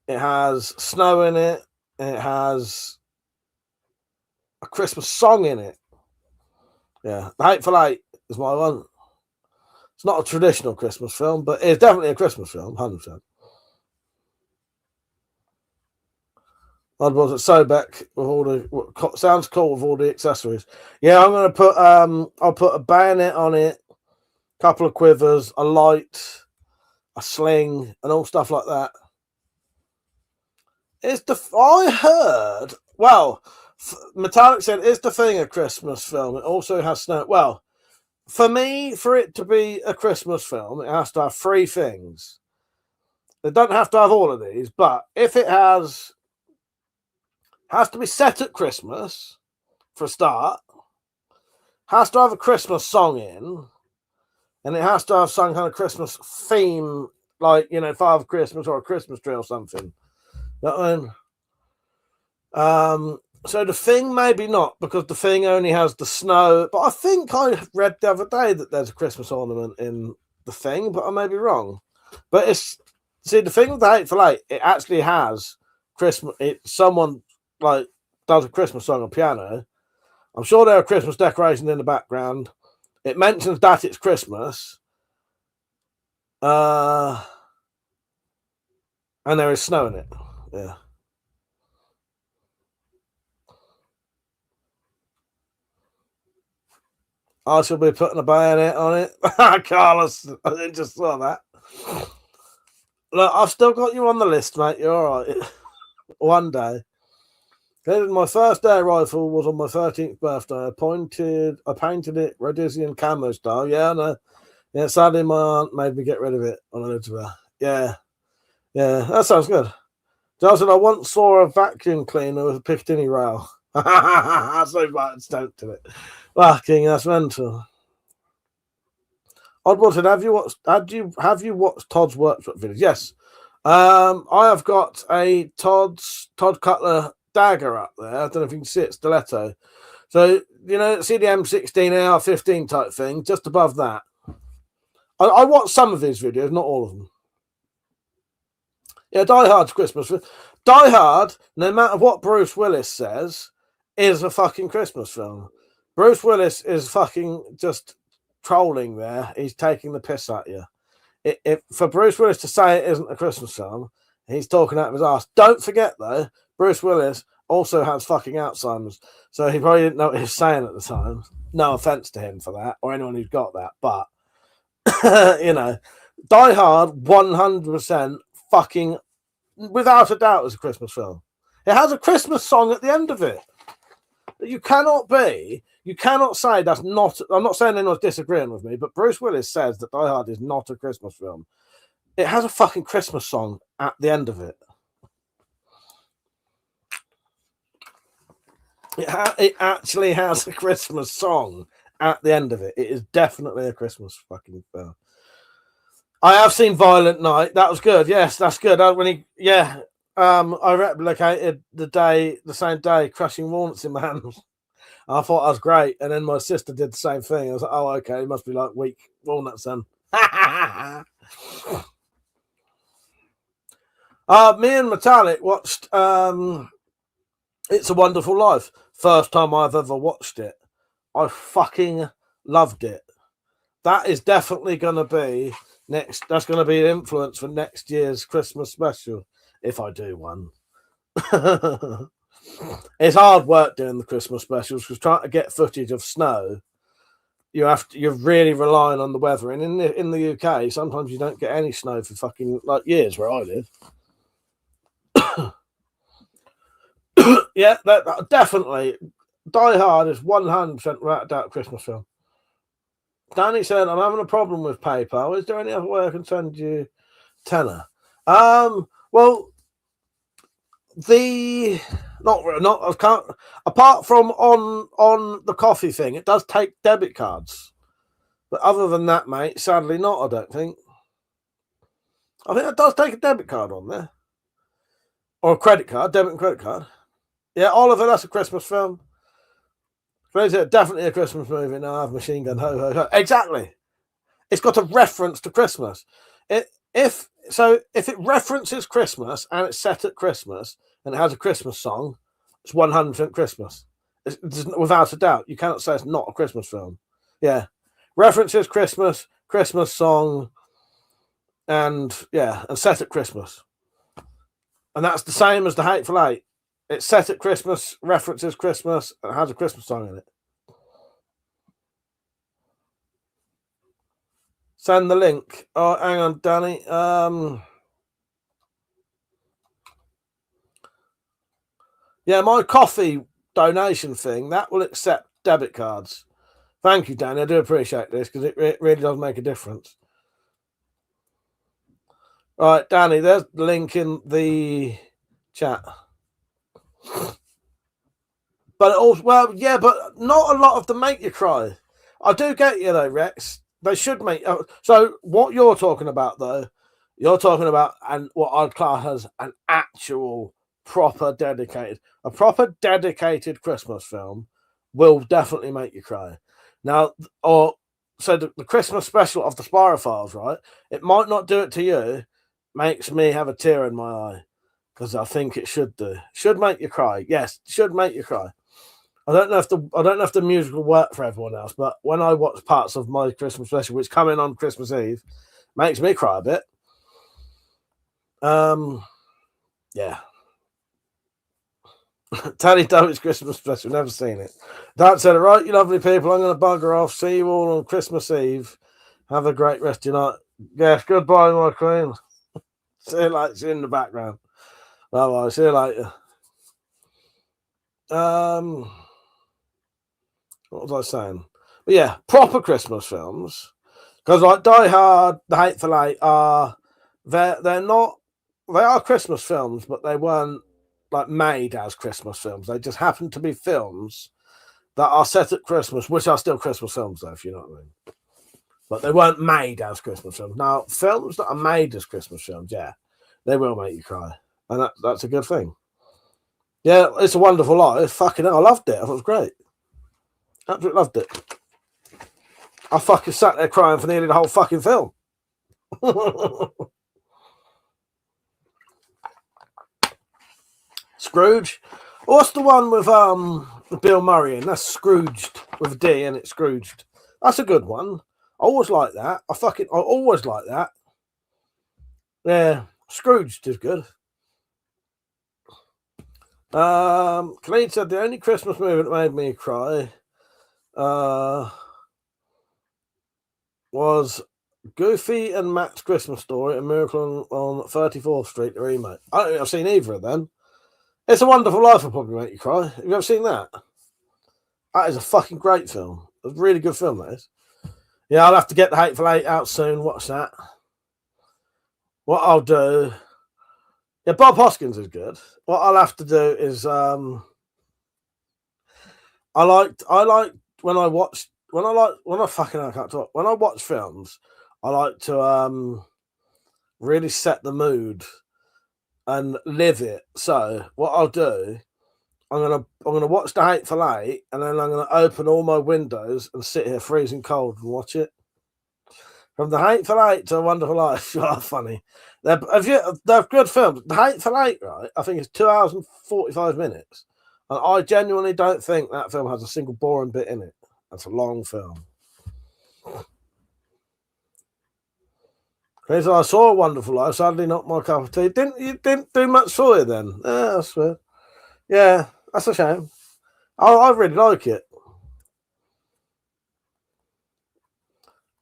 It has snow in it. It has a Christmas song in it. Yeah, The Hateful Eight is my one. It's not a traditional Christmas film, but it's definitely a Christmas film, 100%. I was at Sobek with all the sounds cool with all the accessories. Yeah, I'm gonna put I'll put a bayonet on it, a couple of quivers, a light, a sling, and all stuff like that. I heard. Well, Metallic said, "Is the thing a Christmas film? It also has snow." Well, for me, for it to be a Christmas film, it has to have 3 things. It doesn't have to have all of these, but if it has to be set at Christmas for a start, has to have a Christmas song in, and it has to have some kind of Christmas theme, like, Father Christmas or a Christmas tree or something. You know what I mean? So the Thing, maybe not, because the Thing only has the snow. But I think I read the other day that there's a Christmas ornament in the Thing, but I may be wrong. But the thing with the Hateful Eight, it actually has Christmas. Someone does a Christmas song on piano. I'm sure there are Christmas decorations in the background. It mentions that it's Christmas. And there is snow in it. Yeah. I shall be putting a bayonet on it. Carlos, I just saw that. Look, I've still got you on the list, mate. You're all right. One day. My first air rifle was on my 13th birthday. I painted it Rhodesian camo style. Yeah, I know. Yeah, sadly, my aunt made me get rid of it when I lived with her. Yeah. Yeah, that sounds good. Johnson, I once saw a vacuum cleaner with a Piccadilly rail. So much don't do it. Fucking, that's mental. Oddwatson, have you watched Todd's workshop videos? Yes. I have got a Todd Cutler dagger up there. I don't know if you can see it, stiletto. So, you know, see the M16 AR-15 type thing, just above that. I watched some of his videos, not all of them. Yeah, Die Hard's Christmas. Die Hard, no matter what Bruce Willis says, is a fucking Christmas film. Bruce Willis is fucking just trolling there. He's taking the piss at you. For Bruce Willis to say it isn't a Christmas film, he's talking out of his ass. Don't forget, though, Bruce Willis also has fucking Alzheimer's, so he probably didn't know what he was saying at the time. No offense to him for that, or anyone who's got that, but, you know, Die Hard 100% fucking, without a doubt, is a Christmas film. It has a Christmas song at the end of it. You cannot say that's not. I'm not saying anyone's disagreeing with me, but Bruce Willis says that Die Hard is not a Christmas film. It has a fucking Christmas song at the end of it. It actually has a Christmas song at the end of it. It is definitely a Christmas fucking film. I have seen Violent Night. That was good. Yes, that's good. I replicated the same day, crushing walnuts in my hands. I thought that was great. And then my sister did the same thing. I was like, oh, okay, it must be like weak walnuts then. Me and Metallic watched It's a Wonderful Life. First time I've ever watched it. I fucking loved it. That is definitely going to be that's going to be an influence for next year's Christmas special, if I do one. It's hard work doing the Christmas specials because trying to get footage of snow, you're really relying on the weather. And in the UK, sometimes you don't get any snow for fucking like years where I live. Yeah, that definitely. Die Hard is 100% without a doubt Christmas film. Danny said, I'm having a problem with PayPal. Is there any other way I can send you tenner? Well, I can't. Apart from on the coffee thing, it does take debit cards. But other than that, mate, sadly not. I don't think. I think it does take a debit card on there, or a credit card, debit and credit card. Yeah, Oliver, that's a Christmas film. Definitely a Christmas movie. Now I have Machine Gun, ho ho ho. Exactly. It's got a reference to Christmas. If it references Christmas and it's set at Christmas and it has a Christmas song, it's 100% Christmas. It's without a doubt. You cannot say it's not a Christmas film. Yeah, references Christmas song, and set at Christmas, and that's the same as the Hateful Eight. It's set at Christmas, references Christmas, and has a Christmas song in it. Send the link. Oh, hang on, Danny. Yeah, my coffee donation thing, that will accept debit cards. Thank you, Danny. I do appreciate this because it really does make a difference. All right, Danny, there's the link in the chat. But also, but not a lot of them make you cry. I do get you though, Rex. They should make. So what you're talking about though, you're talking about what I'd class as an actual proper dedicated Christmas film will definitely make you cry. Now, the Christmas special of the Spirofiles, right? It might not do it to you. Makes me have a tear in my eye. Because I think it should do. Should make you cry. Yes, should make you cry. I don't know if the music will work for everyone else, but when I watch parts of my Christmas special, which come in on Christmas Eve, makes me cry a bit. Yeah. Tally Doe's Christmas special. Never seen it. Dad said, right, you lovely people. I'm going to bugger off. See you all on Christmas Eve. Have a great rest of your night. Yes, goodbye, my queen. See you later. See you in the background. Bye-bye. See you later. What was I saying? But yeah, proper Christmas films. Because like Die Hard, The Hateful Eight are they're not, they are Christmas films, but they weren't like made as Christmas films. They just happen to be films that are set at Christmas, which are still Christmas films, though, if you know what I mean. But they weren't made as Christmas films. Now, films that are made as Christmas films, yeah, they will make you cry, and that's a good thing. Yeah, It's a Wonderful Life. Fucking hell, I loved it. I thought it was great. Absolutely loved it. I fucking sat there crying for nearly the whole fucking film. Scrooge. What's the one with Bill Murray in? That's Scrooged with a D, and it's Scrooged. That's a good one. I always like that. I always like that. Yeah, Scrooged is good. Khalid said the only Christmas movie that made me cry was Goofy and Matt's Christmas Story, A Miracle on 34th Street, the remake. I don't think I've seen either of them. It's a Wonderful Life will probably make you cry. Have you ever seen that? That is a fucking great film. It's a really good film, that is. Yeah, I'll have to get The Hateful Eight out soon. Watch that. What I'll do... Yeah, Bob Hoskins is good. What I'll have to do is... I like when I watch films, I like to really set the mood and live it. So what I'll do, I'm gonna watch The Hateful Eight, and then I'm gonna open all my windows and sit here freezing cold and watch it. From The Hateful Eight to A Wonderful Life. Oh, funny. They're good films. The Hateful Eight, right? I think it's 2 hours and 45 minutes. And I genuinely don't think that film has a single boring bit in it. That's a long film. Okay, so I saw A Wonderful Life, sadly not my cup of tea. You didn't do much for you then? Yeah, that's fair. Yeah, that's a shame. I really like it.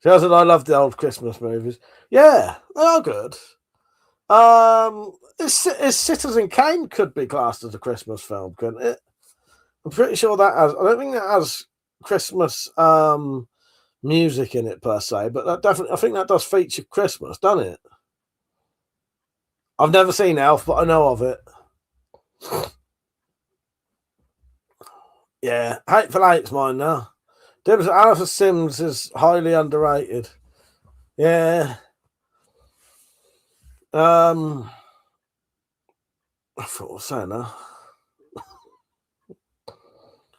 She said I love the old Christmas movies. Yeah, they are good. Citizen Kane could be classed as a Christmas film, couldn't it? I'm pretty sure that has. I don't think that has Christmas music in it per se, but that definitely, I think that does feature Christmas, doesn't it? I've never seen Elf, but I know of it. Yeah, Hateful Eight's mine now. Alpha Sims is highly underrated. Yeah. I thought I was saying that.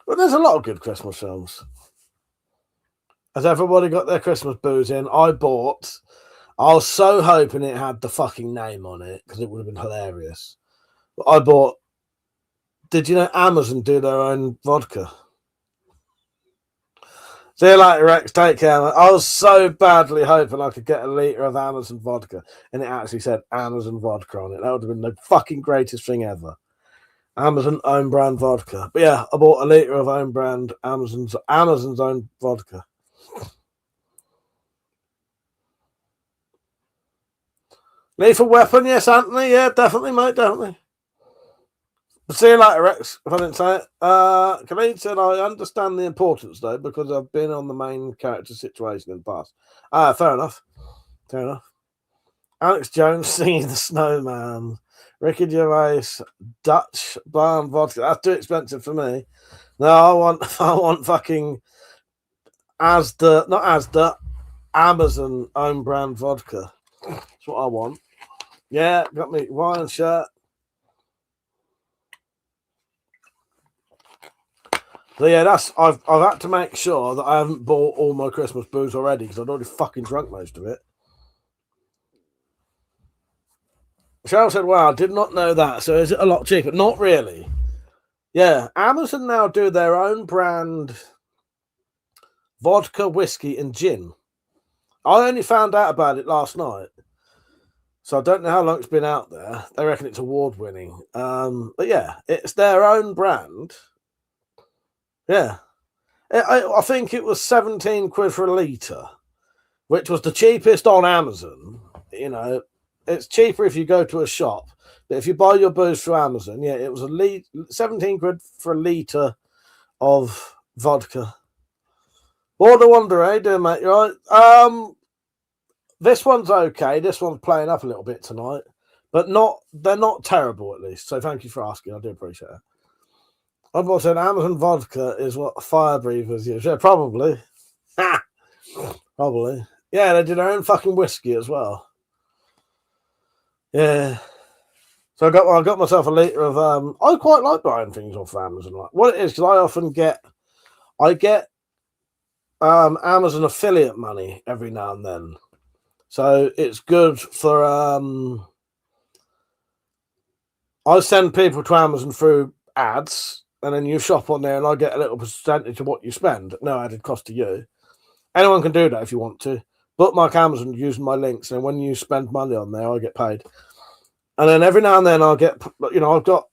But there's a lot of good Christmas films. Has everybody got their Christmas booze in? I was so hoping it had the fucking name on it because it would have been hilarious. But I bought. Did you know Amazon do their own vodka? See you later, Rex. Take care. I was so badly hoping I could get a litre of Amazon vodka, and it actually said Amazon vodka on it. That would have been the fucking greatest thing ever. Amazon own brand vodka. But yeah, I bought a litre of own brand Amazon's own vodka. Lethal Weapon, yes, Anthony. Yeah, definitely, mate, definitely. See you later, Rex, if I didn't say it. Khalid said, I understand the importance, though, because I've been on the main character situation in the past. Fair enough. Fair enough. Alex Jones singing The Snowman. Ricky Gervais, Dutch Barn vodka. That's too expensive for me. No, I want fucking Asda, not Asda, Amazon own brand vodka. That's what I want. Yeah, got me wine shirt. So yeah, I've had to make sure that I haven't bought all my Christmas booze already because I'd already fucking drunk most of it. Cheryl said, wow, I did not know that. So is it a lot cheaper? Not really. Yeah, Amazon now do their own brand vodka, whiskey, and gin. I only found out about it last night. So I don't know how long it's been out there. They reckon it's award winning. But yeah, it's their own brand. Yeah. I think it was 17 quid for a litre, which was the cheapest on Amazon. You know, it's cheaper if you go to a shop. But if you buy your booze through Amazon, yeah, it was 17 quid for a litre of vodka. Border Wonder, how you doing, mate? You right? This one's okay. This one's playing up a little bit tonight, but they're not terrible at least. So thank you for asking. I do appreciate it. I've said Amazon vodka is what fire breathers use. Yeah, probably. Probably. Yeah, they do their own fucking whiskey as well. Yeah. So I got myself a litre of I quite like buying things off Amazon. Like what it is, because I often get Amazon affiliate money every now and then. So it's good for I send people to Amazon through ads, and then you shop on there and I get a little percentage of what you spend. No added cost to you. Anyone can do that if you want to. Bookmark Amazon using my links, and when you spend money on there, I get paid. And then every now and then I'll get, I've got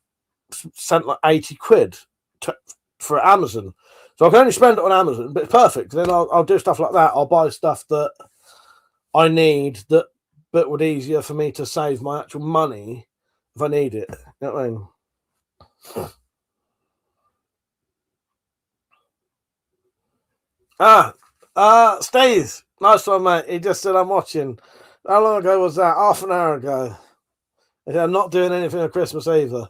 sent like 80 quid for Amazon. So I can only spend it on Amazon, but it's perfect. Then I'll do stuff like that. I'll buy stuff that I need but would easier for me to save my actual money if I need it. You know what I mean? Steve, nice one, mate. He just said I'm watching. How long ago was that? Half an hour ago. He said, I'm not doing anything on Christmas either.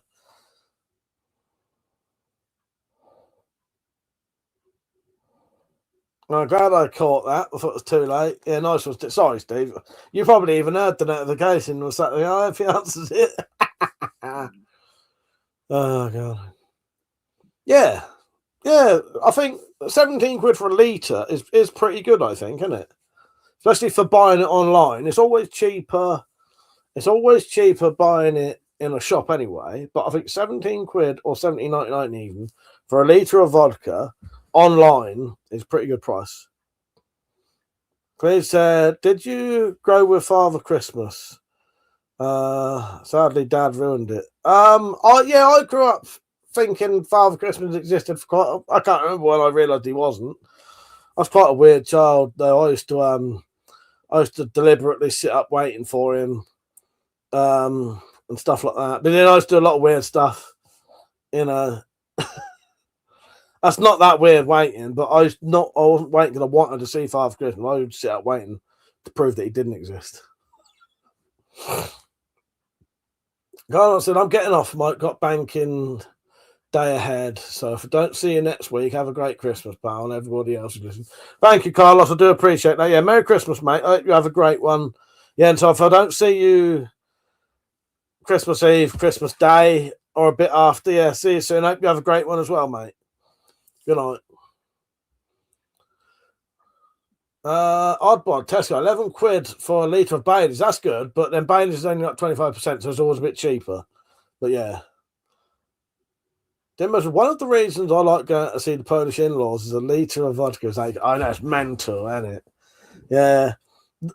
I'm glad I caught that before it was too late. Yeah, nice one. Sorry, Steve. You probably even heard the notification was that. I hope he answers it. Oh, God. Yeah. Yeah, I think 17 quid for a litre is pretty good, I think, isn't it? Especially for buying it online. It's always cheaper. It's always cheaper buying it in a shop anyway. But I think 17 quid or 17.99 even for a litre of vodka online is a pretty good price. Please, did you grow with Father Christmas? Sadly, Dad ruined it. I grew up thinking Father Christmas existed for I can't remember when I realised he wasn't. I was quite a weird child, though. I used to deliberately sit up waiting for him, and stuff like that. But then I used to do a lot of weird stuff, That's not that weird waiting, but I wasn't waiting because I wanted to see Father Christmas. I would sit up waiting to prove that he didn't exist. Carlos said, I'm getting off, Mike. Got banking day ahead. So if I don't see you next week, have a great Christmas, pal, and everybody else who's listening. Thank you, Carlos. I do appreciate that. Yeah, Merry Christmas, mate. I hope you have a great one. Yeah, and so if I don't see you Christmas Eve, Christmas Day, or a bit after, yeah, see you soon. I hope you have a great one as well, mate. Good night. Oddbod, Tesco, 11 quid for a litre of Baileys. That's good, but then Baileys is only like 25%, so it's always a bit cheaper. But yeah. One of the reasons I like going to see the Polish in-laws is a litre of vodka. It's like, I know, it's mental, isn't it? Yeah.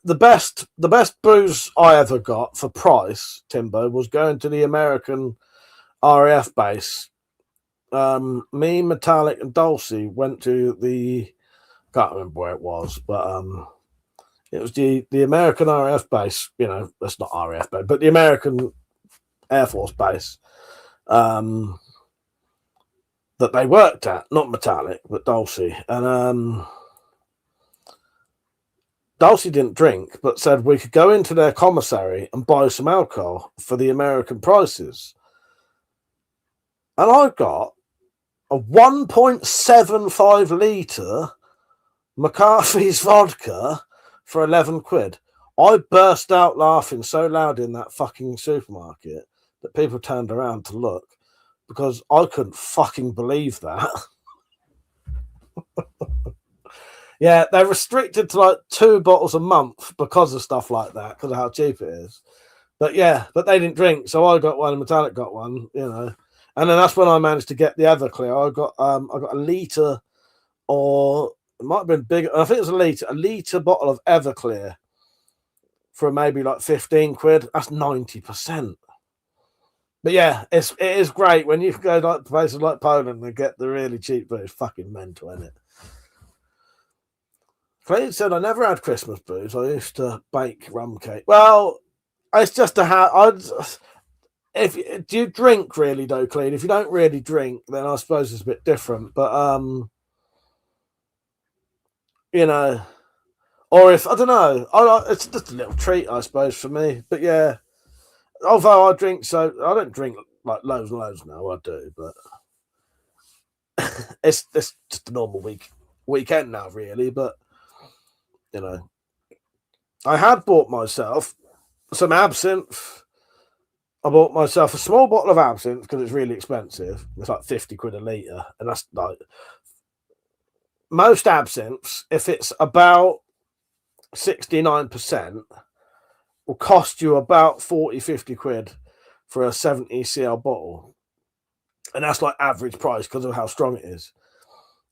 The best booze I ever got for price, Timbo, was going to the American RAF base. Me, Metallic, and Dulcie went to the, can't remember where it was, but it was the American RAF base. That's not RAF base, but the American Air Force base that they worked at, not Metallic, but Dulcie. And Dulcie didn't drink, but said we could go into their commissary and buy some alcohol for the American prices. And I got a 1.75 litre McCarthy's vodka for 11 quid. I burst out laughing so loud in that fucking supermarket that people turned around to look because I couldn't fucking believe that. Yeah, they're restricted to like 2 bottles a month because of stuff like that, because of how cheap it is. But yeah, but they didn't drink, so I got one and Metallic got one, And then that's when I managed to get the Everclear. I got a litre, or it might have been bigger. I think it was a litre bottle of Everclear for maybe like 15 quid. That's 90%. But yeah, it is great when you can go like places like Poland and get the really cheap, but it's fucking mental, isn't it? Clayton said, I never had Christmas booze. I used to bake rum cake. Well, it's just do you drink really though, Clean? If you don't really drink, then I suppose it's a bit different. But you know, or if I don't know, it's just a little treat, I suppose, for me. But yeah, although I drink, so I don't drink like loads and loads now. I do, but it's just a normal weekend now, really. But you know, I had bought myself some absinthe. I bought myself a small bottle of absinthe because it's really expensive. It's like 50 quid a litre. And that's like most absinthes, if it's about 69%, will cost you about 40, 50 quid for a 70 cl bottle. And that's like average price because of how strong it is.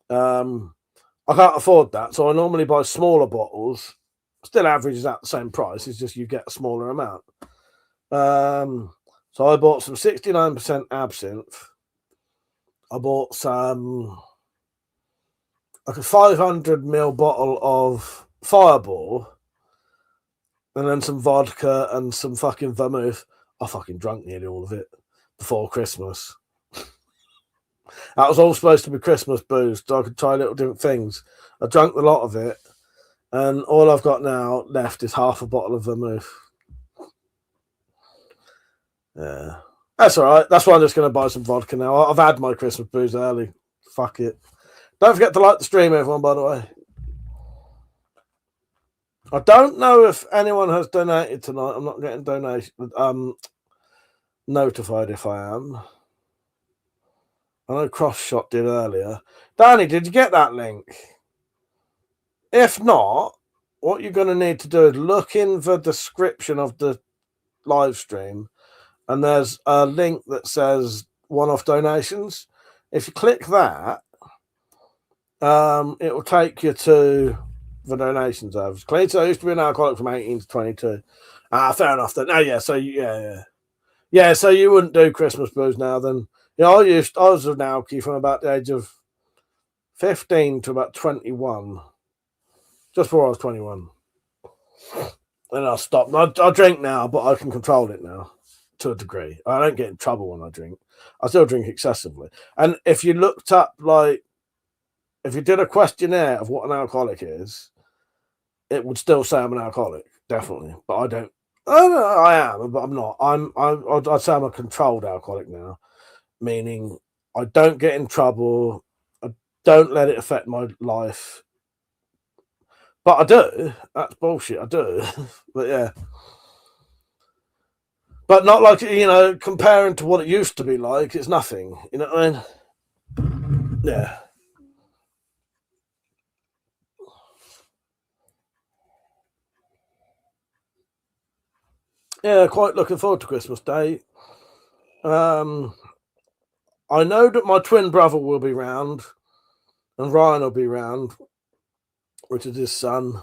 I can't afford that. So I normally buy smaller bottles. Still averages out the same price. It's just you get a smaller amount. So I bought some 69% absinthe. I bought some like a 500ml bottle of Fireball, and then some vodka and some fucking vermouth. I fucking drank nearly all of it before Christmas. That was all supposed to be Christmas booze, so I could try little different things. I drank a lot of it, and all I've got now left is half a bottle of vermouth. Yeah, that's all right. That's why I'm just going to buy some vodka now. I've had my Christmas booze early. Fuck it. Don't forget to like the stream, everyone, by the way. I don't know if anyone has donated tonight. I'm not getting donation. Notified if I am. I know Crossshot did earlier. Danny, did you get that link? If not, what you're going to need to do is look in the description of the live stream, and there's a link that says one-off donations. If you click that, it will take you to the donations. Clean. So I used to be an alcoholic from 18 to 22. Fair enough. Then. Oh, yeah. So yeah. So you wouldn't do Christmas booze now, then? Yeah, I was an alkie from about the age of 15 to about 21, just before I was 21. And I stopped. I drink now, but I can control it now to a degree. I don't get in trouble when I drink. I still drink excessively. And if you looked up, like, if you did a questionnaire of what an alcoholic is, it would still say I'm an alcoholic, definitely. But I don't. I am, but I'm not. I'd say I'm a controlled alcoholic now, meaning I don't get in trouble. I don't let it affect my life. But I do. That's bullshit. I do. But yeah. But not like, comparing to what it used to be like, it's nothing. You know what I mean? Yeah. Yeah, quite looking forward to Christmas Day. I know that my twin brother will be round, and Ryan will be round, which is his son.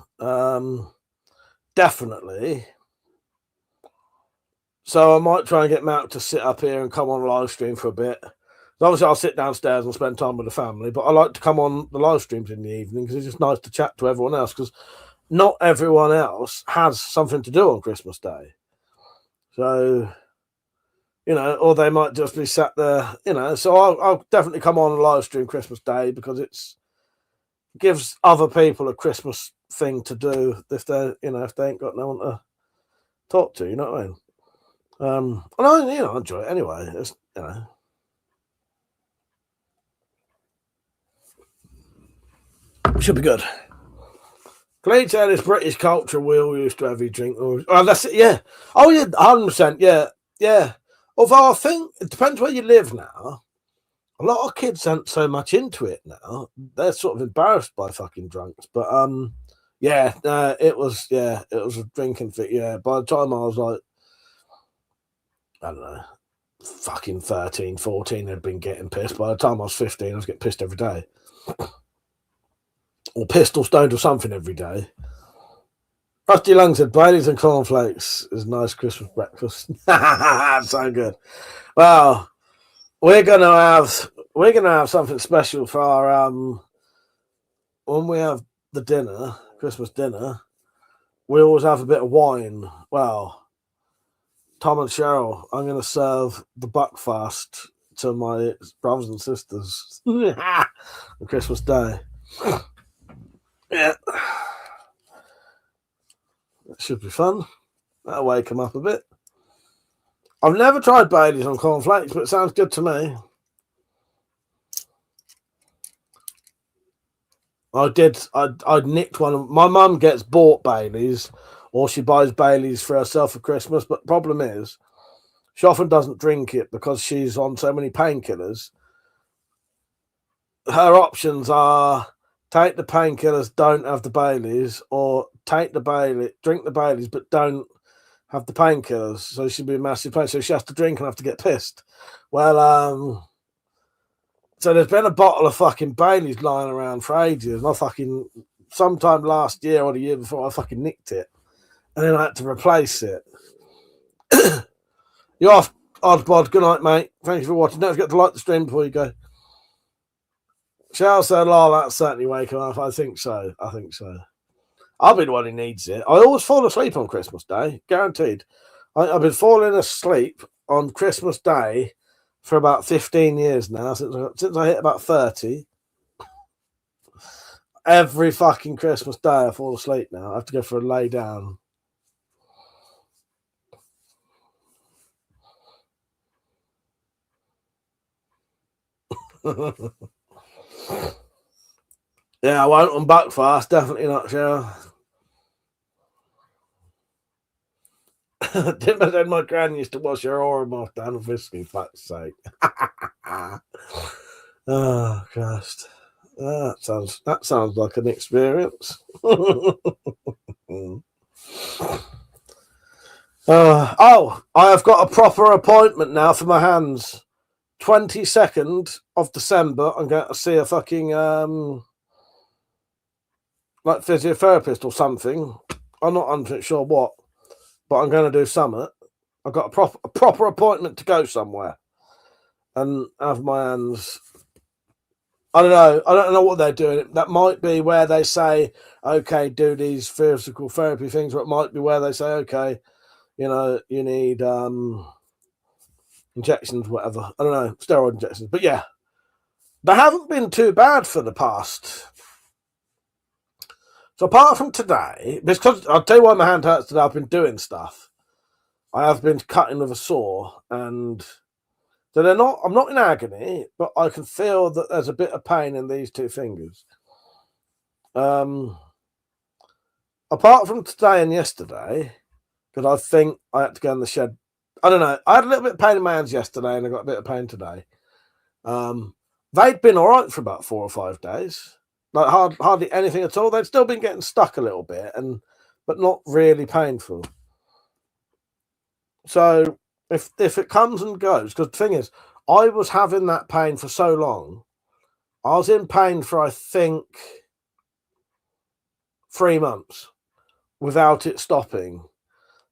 Definitely. So I might try and get Matt to sit up here and come on live stream for a bit. Obviously, I'll sit downstairs and spend time with the family, but I like to come on the live streams in the evening because it's just nice to chat to everyone else, because not everyone else has something to do on Christmas Day. So, or they might just be sat there, So I'll definitely come on a live stream Christmas Day because it gives other people a Christmas thing to do if they ain't got no one to talk to. You know what I mean? And I enjoy it anyway. It's, it should be good. Clay said it's British culture. We all used to have you drink. That's it. Yeah. Oh yeah, 100%. Yeah, yeah. Although I think it depends where you live now. A lot of kids aren't so much into it now. They're sort of embarrassed by fucking drunks. But it was a drinking thing. Yeah. By the time I was like, I don't know, fucking 13, 14, I'd been getting pissed. By the time I was 15, I was getting pissed every day. Or pissed or stoned or something every day. Rusty Lung said Baileys and cornflakes is nice Christmas breakfast. So good. Well, we're gonna have something special for our when we have the dinner, Christmas dinner. We always have a bit of wine. Well, Tom and Cheryl, I'm gonna serve the buckfast to my brothers and sisters on Christmas Day. Yeah. It should be fun. That'll wake them up a bit. I've never tried Baileys on cornflakes, but it sounds good to me. I nicked one of my mum gets bought Baileys, or she buys Baileys for herself for Christmas, but the problem is she often doesn't drink it because she's on so many painkillers. Her options are take the painkillers, don't have the Baileys, or take the Bailey, drink the Baileys, but don't have the painkillers. So she'd be a massive pain. So she has to drink and have to get pissed. Well, so there's been a bottle of fucking Baileys lying around for ages, and sometime last year or the year before, I fucking nicked it, and then I had to replace it. You're off, Oddbod. Good night, mate. Thank you for watching. Don't forget to like the stream before you go. Shall say, lol, that's certainly waking up. I think so. I'll be the one who needs it. I always fall asleep on Christmas Day, guaranteed. I've been falling asleep on Christmas Day for about 15 years now, since I hit about 30. Every fucking Christmas Day I fall asleep now. I have to go for a lay down. Yeah, I won't on Buckfast, definitely not sure. Timber said my gran used to wash her arm off down with whiskey, fuck's sake. Oh, Christ. That sounds like an experience. I have got a proper appointment now for my hands. 22nd of December, I'm going to see a fucking like physiotherapist or something. I'm not 100% sure what, but I'm going to do something. I've got a proper appointment to go somewhere and have my hands. I don't know what they're doing. That might be where they say, okay, do these physical therapy things, or it might be where they say, okay, you need injections, whatever. I don't know, steroid injections. But yeah, they haven't been too bad for the past. So apart from today, because I'll tell you why my hand hurts today, I've been doing stuff. I have been cutting with a saw, and so I'm not in agony, but I can feel that there's a bit of pain in these two fingers. Apart from today and yesterday, because I think I had to go in the shed. I don't know. I had a little bit of pain in my hands yesterday, and I got a bit of pain today. They'd been all right for about 4 or 5 days. Like hardly anything at all. They'd still been getting stuck a little bit, but not really painful. So if it comes and goes, because the thing is, I was having that pain for so long. I was in pain for, I think, 3 months without it stopping.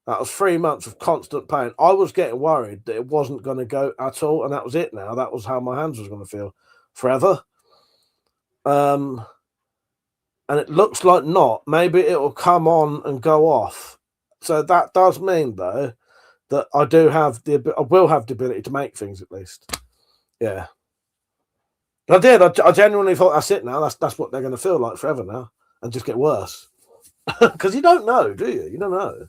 That was 3 months of constant pain. I was getting worried that it wasn't going to go at all, and that was it now. That was how my hands was going to feel forever. And it looks like not. Maybe it will come on and go off. So that does mean, though, that I will have the ability to make things at least. Yeah. I did. I genuinely thought that's it now. That's what they're going to feel like forever now, and just get worse. Because you don't know, do you? You don't know.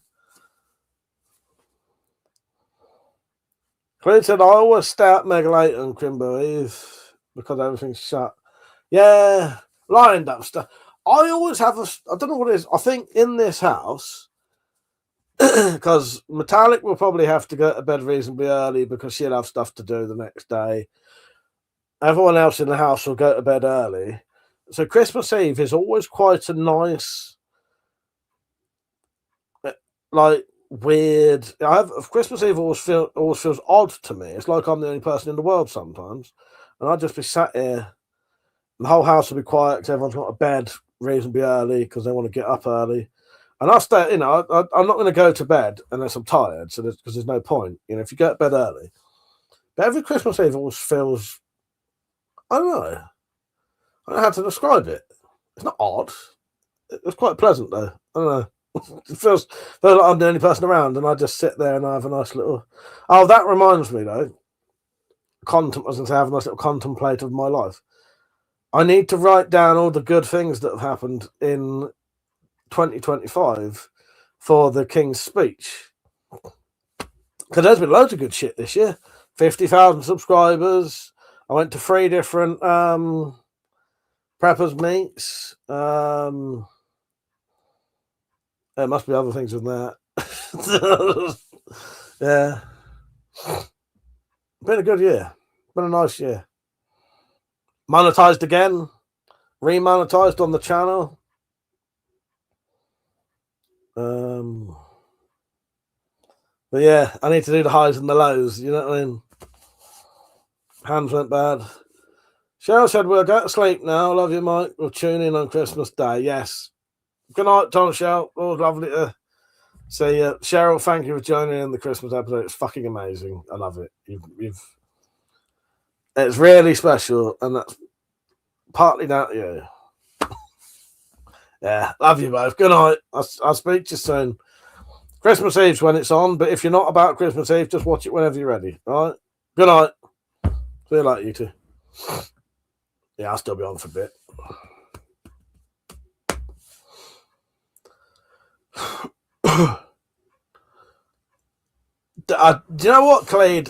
Clint said, I always stay at Megalate and Crimbo Eve because everything's shut. Yeah, lined up stuff. I always have I don't know what it is. I think in this house, because Metallic will probably have to go to bed reasonably early because she'll have stuff to do the next day. Everyone else in the house will go to bed early. So Christmas Eve is always quite a nice, like, weird. Christmas Eve always feels odd to me. It's like I'm the only person in the world sometimes, and I'd just be sat here. The whole house will be quiet because everyone's got to bed reasonably early because they want to get up early, And I'll stay, I'm not going to go to bed unless I'm tired, so because there's no point. If you go to bed early. But every Christmas Eve always feels, I don't know. I don't know how to describe it. It's not odd. It's quite pleasant, though. I don't know. It feels like I'm the only person around, and I just sit there and I have a nice little... Oh, that reminds me, though. I was going to say, have a nice little contemplate of my life. I need to write down all the good things that have happened in 2025 for the King's speech, because there's been loads of good shit this year. 50,000 subscribers. I went to 3 different preppers meets. There must be other things than that. Yeah, been a good year, been a nice year. Monetized again, remonetized on the channel. But yeah, I need to do the highs and the lows. You know what I mean? Hands went bad. Cheryl said, we'll go to sleep now. Love you, Mike. We'll tune in on Christmas Day. Yes. Good night, Tom Cheryl. Oh, lovely to see you. Cheryl, thank you for joining in the Christmas episode. It's fucking amazing. I love it. It's really special, and that's partly down to you. Yeah, love you both. Good night. I'll speak to you soon. Christmas Eve's when it's on, but if you're not about Christmas Eve, just watch it whenever you're ready. All right? Good night. See you later, you two. Yeah, I'll still be on for a bit. Do you know what, Cleed?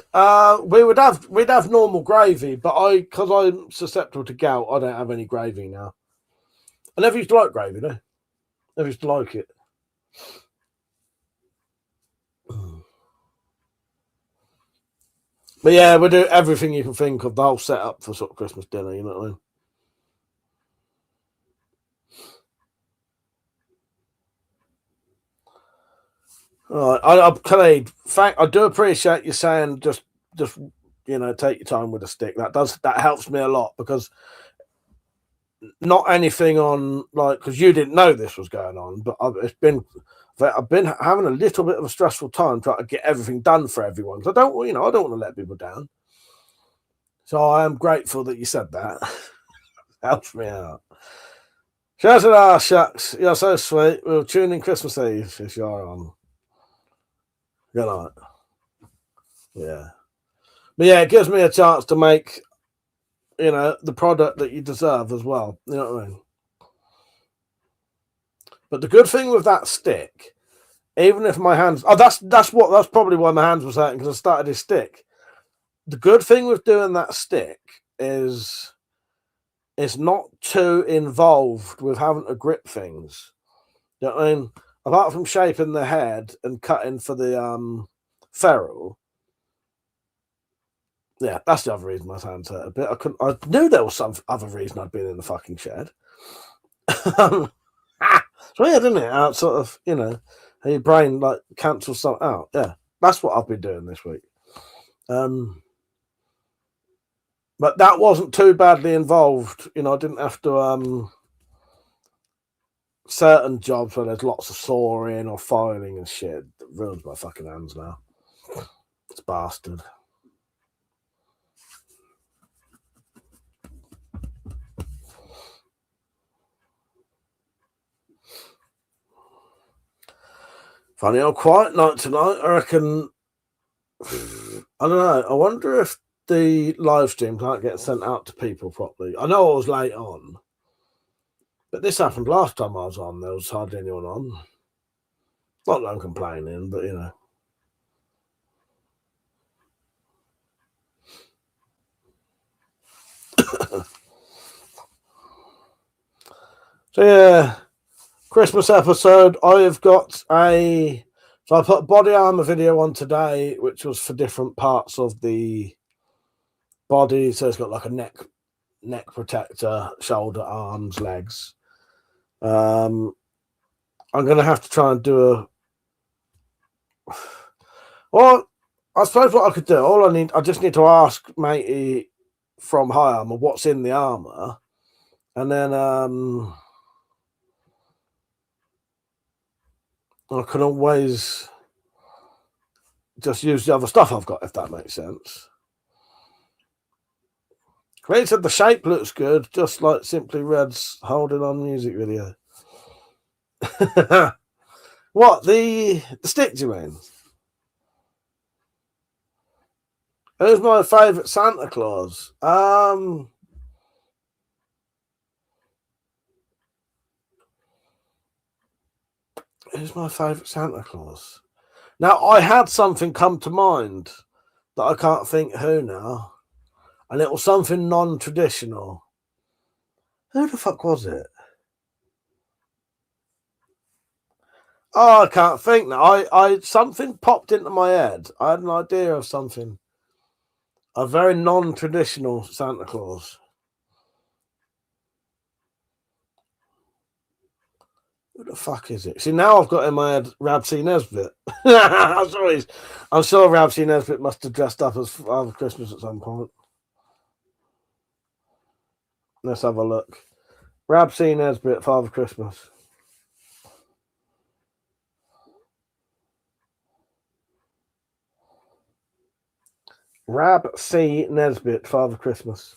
We'd have normal gravy, but because I'm susceptible to gout, I don't have any gravy now. I never used to like gravy, though. Never used to like it. But yeah, we'll do everything you can think of, the whole setup for sort of Christmas dinner, you know what I mean? All right, I do appreciate you saying just take your time with a stick. That helps me a lot, because not anything on, like, because you didn't know this was going on, but I've been having a little bit of a stressful time trying to get everything done for everyone, because I don't want to let people down. So I am grateful that you said that. Helps me out. Shout out, shucks. You're so sweet. We'll tune in Christmas Eve if you're on. Good night. Yeah. But yeah, it gives me a chance to make, the product that you deserve as well. You know what I mean? But the good thing with that stick, even if my hands... Oh, that's probably why my hands was hurting, because I started his stick. The good thing with doing that stick is it's not too involved with having to grip things. You know what I mean? Apart from shaping the head and cutting for the ferrule. Yeah, that's the other reason my hands hurt a bit. I knew there was some other reason I'd been in the fucking shed. It's weird, isn't it? How sort of, your brain like cancels something out. Yeah, that's what I've been doing this week. But that wasn't too badly involved. I didn't have to certain jobs where there's lots of sawing or filing and shit. It ruins my fucking hands now. It's bastard. Funny old quiet night tonight. I reckon. I don't know. I wonder if the live stream can't get sent out to people properly. I know I was late on, but this happened last time I was on. There was hardly anyone on. Not that I'm complaining, but So yeah, Christmas episode. I put a body armor video on today, which was for different parts of the body. So it's got like a neck protector, shoulder, arms, legs. I'm gonna have to try and do well, I suppose what I could do, I just need to ask matey from High Armor what's in the armor, and then I can always just use the other stuff I've got, if that makes sense. He said the shape looks good, just like Simply Red's holding on music video. What, the stick, do you mean? Who's my favourite Santa Claus? Who's my favourite Santa Claus? Now, I had something come to mind that I can't think who now. And it was something non-traditional. Who the fuck was it? Oh, I can't think now. I something popped into my head. I had an idea of something. A very non-traditional Santa Claus. Who the fuck is it? See, now I've got in my head Rabsy Nesbitt. I'm sure Rabsy Nesbitt must have dressed up as Father Christmas at some point. Let's have a look. Rabsy Nesbitt, Father Christmas. Rab C. Nesbitt, Father Christmas.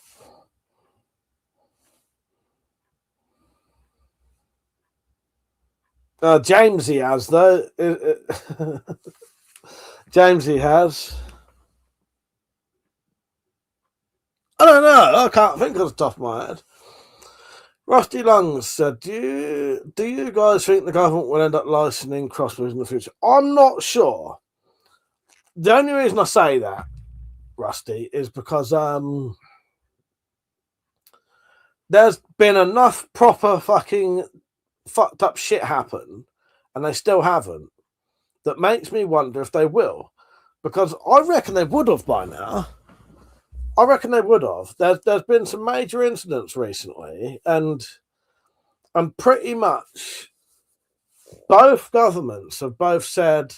Jamesy has, though. Jamesy has. I don't know. I can't think off the top of my head. Rusty Lungs said, do you guys think the government will end up licensing crossbows in the future? I'm not sure. The only reason I say that, Rusty, is because there's been enough proper fucking fucked up shit happen, and they still haven't, that makes me wonder if they will. Because I reckon they would have by now. I reckon they would have. There's been some major incidents recently, and pretty much both governments have both said,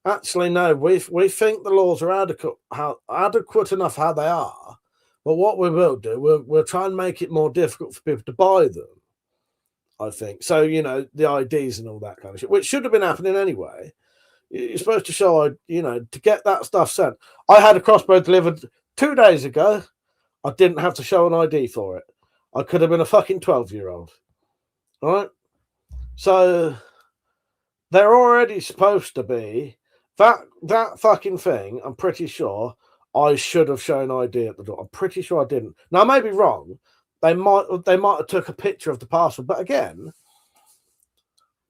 actually, no, we think the laws are adequate enough how they are, but what we will do, we'll try and make it more difficult for people to buy them, I think. So, you know, the IDs and all that kind of shit, which should have been happening anyway. You're supposed to show, you know, to get that stuff sent. I had a crossbow delivered 2 days ago. I didn't have to show an ID for it. I could have been a fucking 12-year-old. All right? So they're already supposed to be that fucking thing. I'm pretty sure I should have shown ID at the door. I'm pretty sure I didn't. Now I may be wrong. They might have took a picture of the parcel, but again,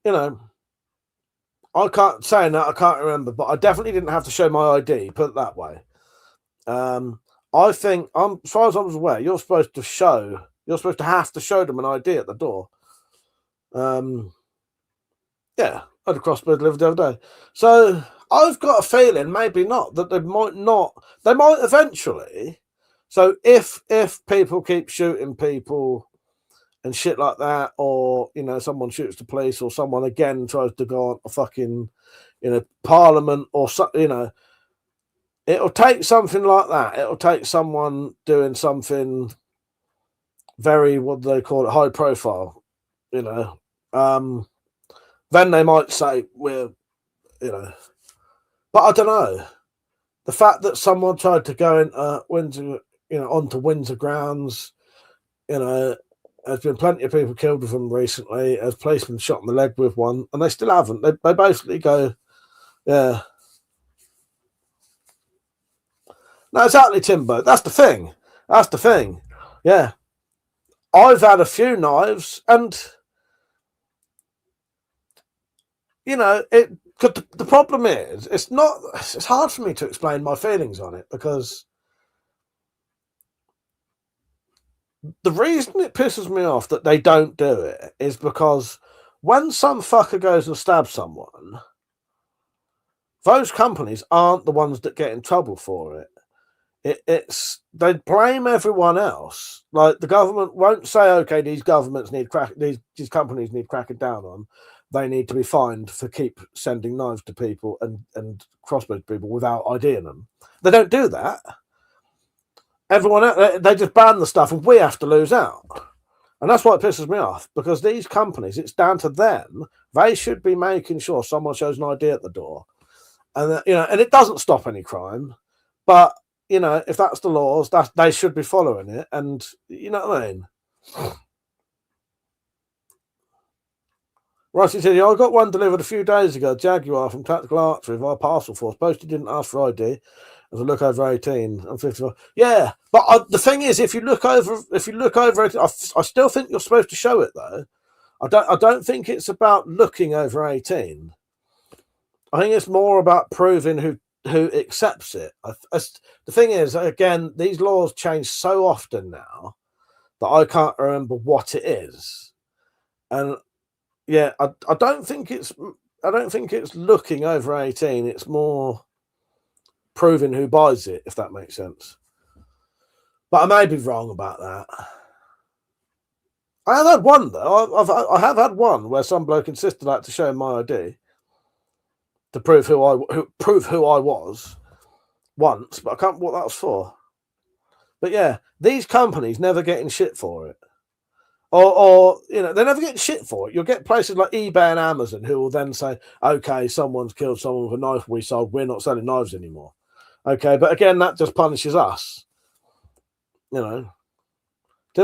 you know, I can't say that. I can't remember, but I definitely didn't have to show my ID. Put it that way. I think, as far as I was aware, you're supposed to have to show them an ID at the door. Yeah, I had a crossbow delivered the other day. So I've got a feeling, maybe not, that they might eventually. So if people keep shooting people and shit like that, or, you know, someone shoots the police, or someone again tries to go on a fucking, you know, parliament, or so, you know, it'll take something like that. It'll take someone doing something very, what do they call it, high profile, you know. Then they might say we're, you know, but I don't know. The fact that someone tried to go into Windsor, you know, onto Windsor grounds, you know, there's been plenty of people killed with them recently. There's policemen shot in the leg with one, and they still haven't. They basically go, yeah. No, exactly, Timbo. That's the thing. Yeah. I've had a few knives, and, you know, the problem is, it's hard for me to explain my feelings on it, because the reason it pisses me off that they don't do it is because when some fucker goes and stabs someone, those companies aren't the ones that get in trouble for it. They blame everyone else. Like, the government won't say, okay, these companies need cracking down on. They need to be fined for keep sending knives to people and crossbows to people without IDing them. They don't do that. Everyone else, they just ban the stuff, and we have to lose out. And that's why it pisses me off, because these companies, it's down to them They should be making sure someone shows an ID at the door, and and it doesn't stop any crime. But if that's the laws, they should be following it. And you know what I mean. Rusty said, I got one delivered a few days ago, Jaguar from Tactical Archery via Parcel Force. Posted didn't ask for ID. As a look over 18, I'm 54. Yeah, but the thing is, if you look over it, I still think you're supposed to show it though. I don't think it's about looking over 18. I think it's more about proving who accepts it. The thing is, again, these laws change so often now that I can't remember what it is, and yeah, I don't think it's looking over 18. It's more proving who buys it, if that makes sense. But I may be wrong about that. I have had one though. I have had one where some bloke insisted I had to show him my ID to prove who I was once, but I can't remember what that was for. But yeah, these companies never getting shit for it. Or they're never getting shit for it. You'll get places like eBay and Amazon who will then say, okay, someone's killed someone with a knife we sold, we're not selling knives anymore. Okay, but again, that just punishes us. There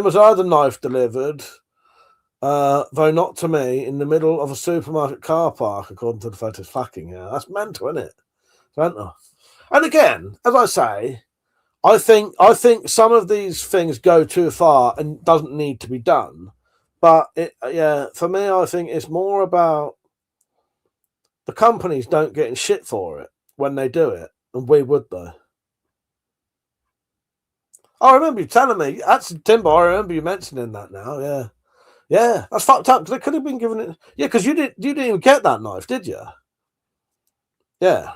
was either knife delivered, though not to me, in the middle of a supermarket car park, according to the photos. Fucking hell, that's mental, isn't it? Mental. And again, as I say, I think some of these things go too far and doesn't need to be done. But for me, I think it's more about the companies don't getting shit for it when they do it, and we would though. I remember you telling me. That's Timber. I remember you mentioning that now. Yeah, that's fucked up because they could have been given it. Yeah, because you didn't even get that knife, did you? Yeah.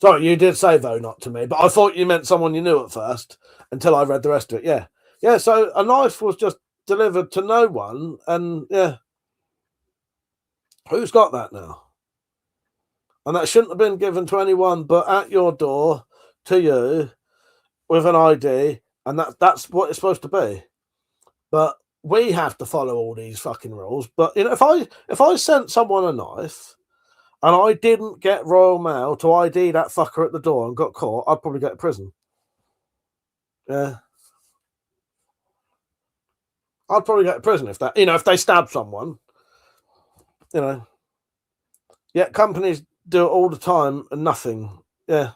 Sorry, you did say though not to me, but I thought you meant someone you knew at first until I read the rest of it. Yeah. So a knife was just delivered to no one, and yeah, who's got that now? And that shouldn't have been given to anyone but at your door to you with an ID, and that's what it's supposed to be. But we have to follow all these fucking rules. But if I sent someone a knife and I didn't get Royal Mail to ID that fucker at the door and got caught, I'd probably go to prison. Yeah. I'd probably go to prison if that, if they stab someone, Yeah, companies do it all the time and nothing. Yeah.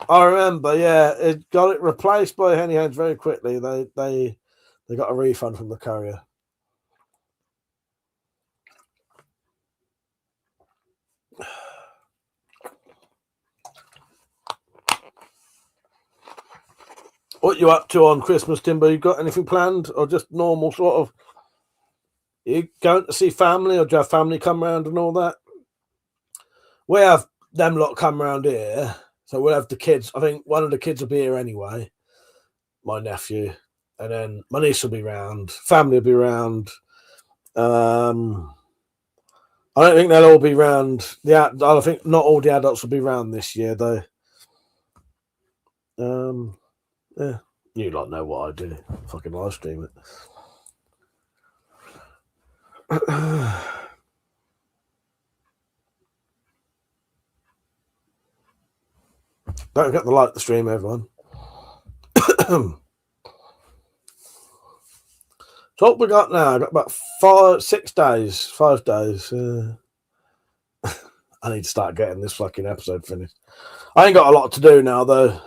I remember, it got it replaced by Henny Hands very quickly. They got a refund from the courier. What you up to on Christmas, Timber? You got anything planned, or just normal sort of? You going to see family, or do you have family come round and all that? We have them lot come round here. So we'll have the kids. I think one of the kids will be here anyway. My nephew. And then my niece will be round. Family will be round. I don't think they'll all be round. I think not all the adults will be round this year, though. Yeah. You lot know what I do. Fucking live stream it. Don't forget to like the stream, everyone. So what we got now? I got about 5 days. I need to start getting this fucking episode finished. I ain't got a lot to do now, though.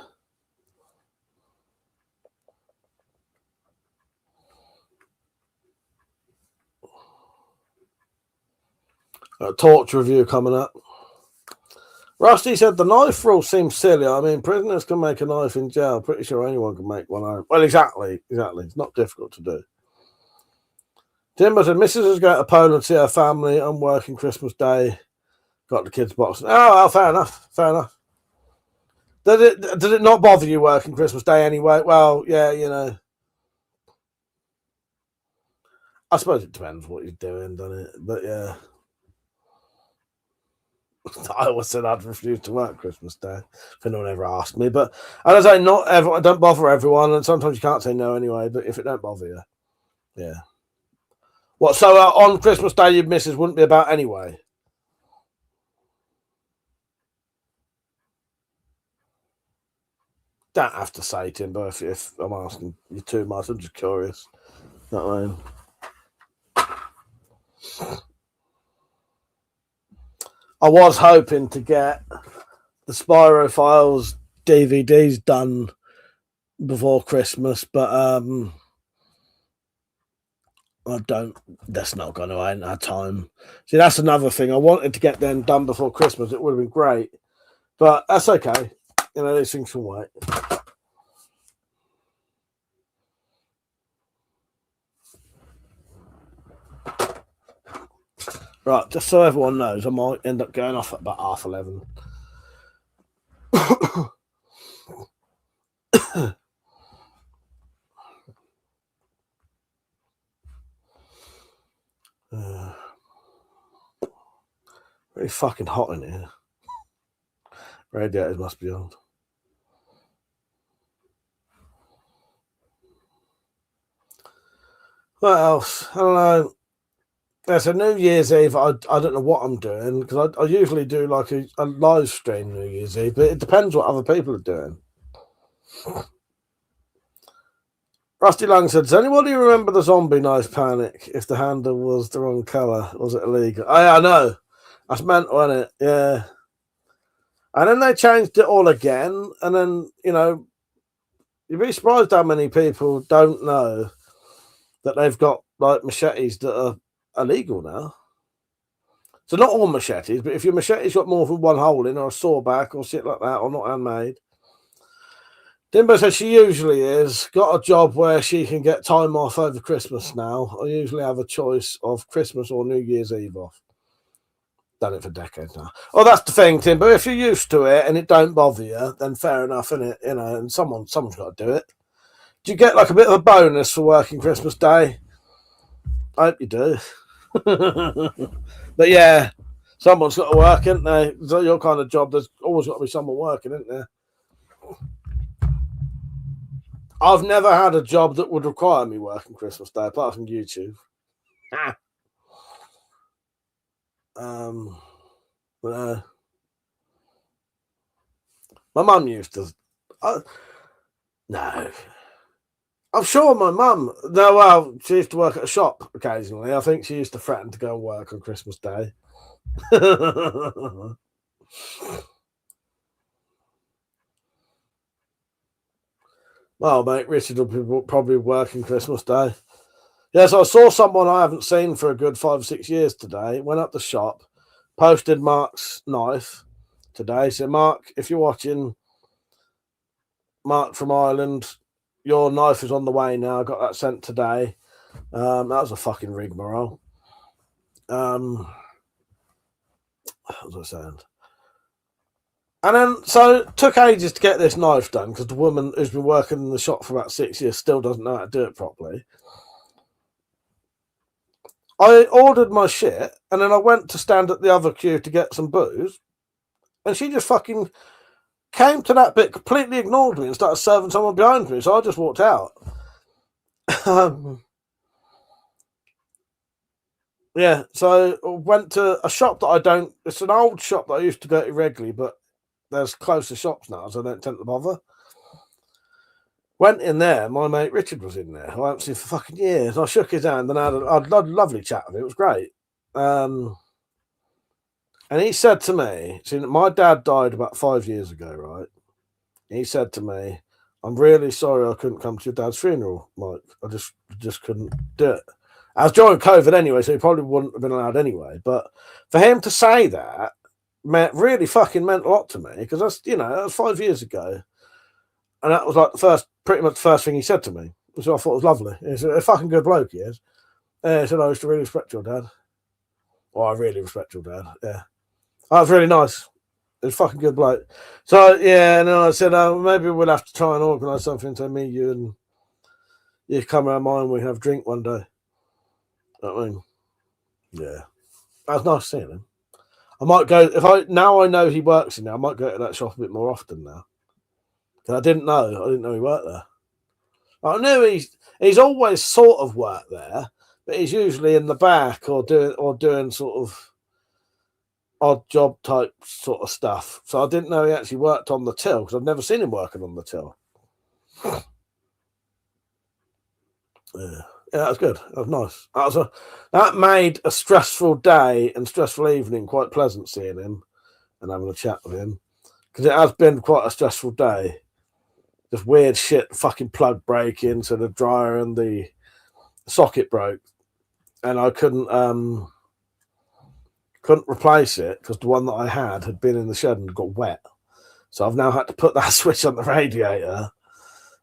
A torch review coming up. Rusty said the knife rule seems silly. I mean, prisoners can make a knife in jail. Pretty sure anyone can make one. Well, exactly. It's not difficult to do. Timber said, Mrs. is going to Poland to see her family. I'm working Christmas Day. Got the kids' box. Oh, well, fair enough. Did it not bother you working Christmas Day anyway? Well, yeah, I suppose it depends what you're doing, doesn't it? But yeah. I always said I'd refuse to work Christmas Day if anyone ever asked me. But as I say, not everyone, don't bother everyone, and sometimes you can't say no anyway. But if it don't bother you, Yeah. What? So on Christmas Day, your missus wouldn't be about anyway. Don't have to say, Timber, if I'm asking you too much. I'm just curious. You know what I mean? I was hoping to get the Spyro Files DVDs done before Christmas, but I don't. That's not going to. I ain't had time. See, that's another thing. I wanted to get them done before Christmas. It would have been great, but that's okay. You know, these things can wait. Right, just so everyone knows, I might end up going off at about 11:30. Very fucking hot in here. Radiators must be on. What else? I don't know. There's a New Year's Eve. I don't know what I'm doing because I usually do like a live stream New Year's Eve, but it depends what other people are doing. Rusty Lang said, does anybody remember the zombie knife panic? If the handle was the wrong colour, was it illegal? I know. That's mental, wasn't it? Yeah. And then they changed it all again. And then, you know, you'd be surprised how many people don't know that they've got like machetes that are illegal now. So not all machetes, but if your machete's got more than one hole in, or a sawback or shit like that, or not handmade. Dimbo says she usually is. Got a job where she can get time off over Christmas now. I usually have a choice of Christmas or New Year's Eve off. Done it for decades now. Oh, that's the thing, Timbo. If you're used to it and it don't bother you, then fair enough, innit? You know, and someone's got to do it. Do you get like a bit of a bonus for working Christmas Day? I hope you do. But yeah, someone's got to work, isn't they? So your kind of job, there's always got to be someone working, isn't there? I've never had a job that would require me working Christmas Day, apart from YouTube. But, my mum used to. No. I'm sure my mum. No, well, she used to work at a shop occasionally. I think she used to threaten to go and work on Christmas Day. Well, mate, Richard will be probably working Christmas Day. Yes, I saw someone I haven't seen for a good 5 or 6 years today. Went up the shop, posted Mark's knife today. Said, Mark, if you're watching, Mark from Ireland, your knife is on the way now. I got that sent today. That was a fucking rigmarole. What was I saying? And then, so it took ages to get this knife done because the woman who's been working in the shop for about 6 years still doesn't know how to do it properly. I ordered my shit and then I went to stand at the other queue to get some booze. And she just fucking came to that bit, completely ignored me and started serving someone behind me. So I just walked out. Yeah, so I went to a shop that I don't... It's an old shop that I used to go to regularly, but there's closer shops now, so I don't tend to bother. Went in there. My mate Richard was in there. I haven't seen for fucking years. I shook his hand and I had a lovely chat with him. It was great. And he said to me, see, my dad died about 5 years ago, right? He said to me, I'm really sorry I couldn't come to your dad's funeral, Mike. I just couldn't do it. I was during COVID anyway, so he probably wouldn't have been allowed anyway. But for him to say that really fucking meant a lot to me because that's, you know, that was 5 years ago. And that was like pretty much the first thing he said to me, which I thought was lovely. He's a fucking good bloke, he is. He said, I used to really respect your dad. Well, I really respect your dad, yeah. That was really nice. It was fucking good bloke. So, yeah, and then I said, maybe we'll have to try and organise something to me, you, and you come around mine and we have a drink one day. I mean, yeah. That was nice seeing him. I might go, now I know he works in there, I might go to that shop a bit more often now. I didn't know he worked there. I knew he's always sort of worked there, but he's usually in the back or doing sort of odd job type sort of stuff. So I didn't know he actually worked on the till because I've never seen him working on the till. Yeah, that was good. That was nice. That made a stressful day and stressful evening quite pleasant seeing him and having a chat with him, because it has been quite a stressful day. Just weird shit, fucking plug breaking, so the dryer and the socket broke, and I couldn't replace it because the one that I had been in the shed and got wet. So I've now had to put that switch on the radiator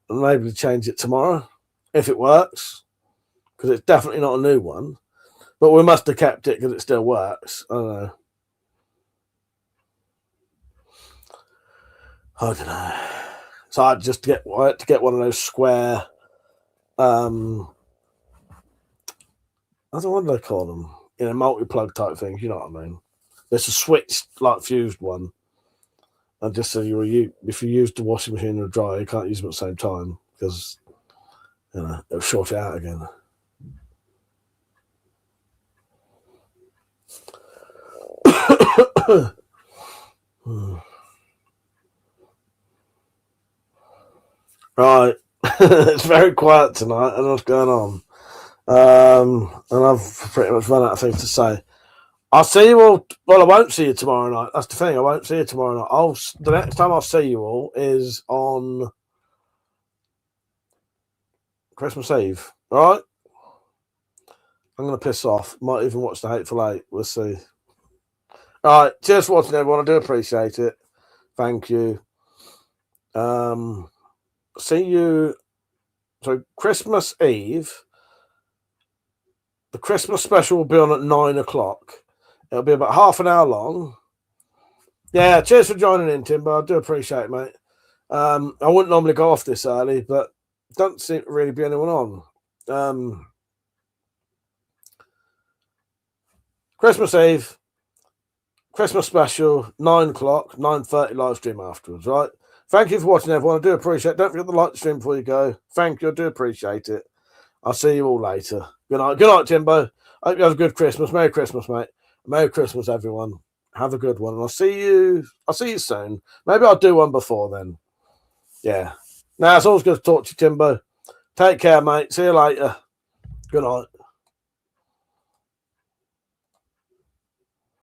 and maybe change it tomorrow if it works, because it's definitely not a new one. But we must have kept it because it still works. I don't know. I don't know. So I had to get one of those square. I don't know what they call them. Multi-plug type things. You know what I mean? There's a switch like fused one. And just so if you use the washing machine or dryer, you can't use them at the same time because it'll short it out again. Right. It's very quiet tonight. I don't know what's going on. And I've pretty much run out of things to say. I'll see you all. Well, I won't see you tomorrow night. That's the thing. I won't see you tomorrow night. The next time I'll see you all is on Christmas Eve. All right? I'm going to piss off. Might even watch The Hateful Eight. We'll see. All right. Cheers for watching, everyone. I do appreciate it. Thank you. See you. So Christmas Eve, the Christmas special will be on at 9 o'clock. It'll be about half an hour long. Yeah, cheers for joining in, Timbo. I do appreciate it, mate. I wouldn't normally go off this early, but don't seem to really be anyone on. Christmas Eve, Christmas special, 9 o'clock, 9:30 live stream afterwards, right? Thank you for watching, everyone. I do appreciate it. Don't forget to like the stream before you go. Thank you. I do appreciate it. I'll see you all later. Good night. Good night, Timbo. I hope you have a good Christmas. Merry Christmas, mate. Merry Christmas, everyone. Have a good one. And I'll see you soon. Maybe I'll do one before then. Yeah. Now, it's always good to talk to you, Timbo. Take care, mate. See you later. Good night.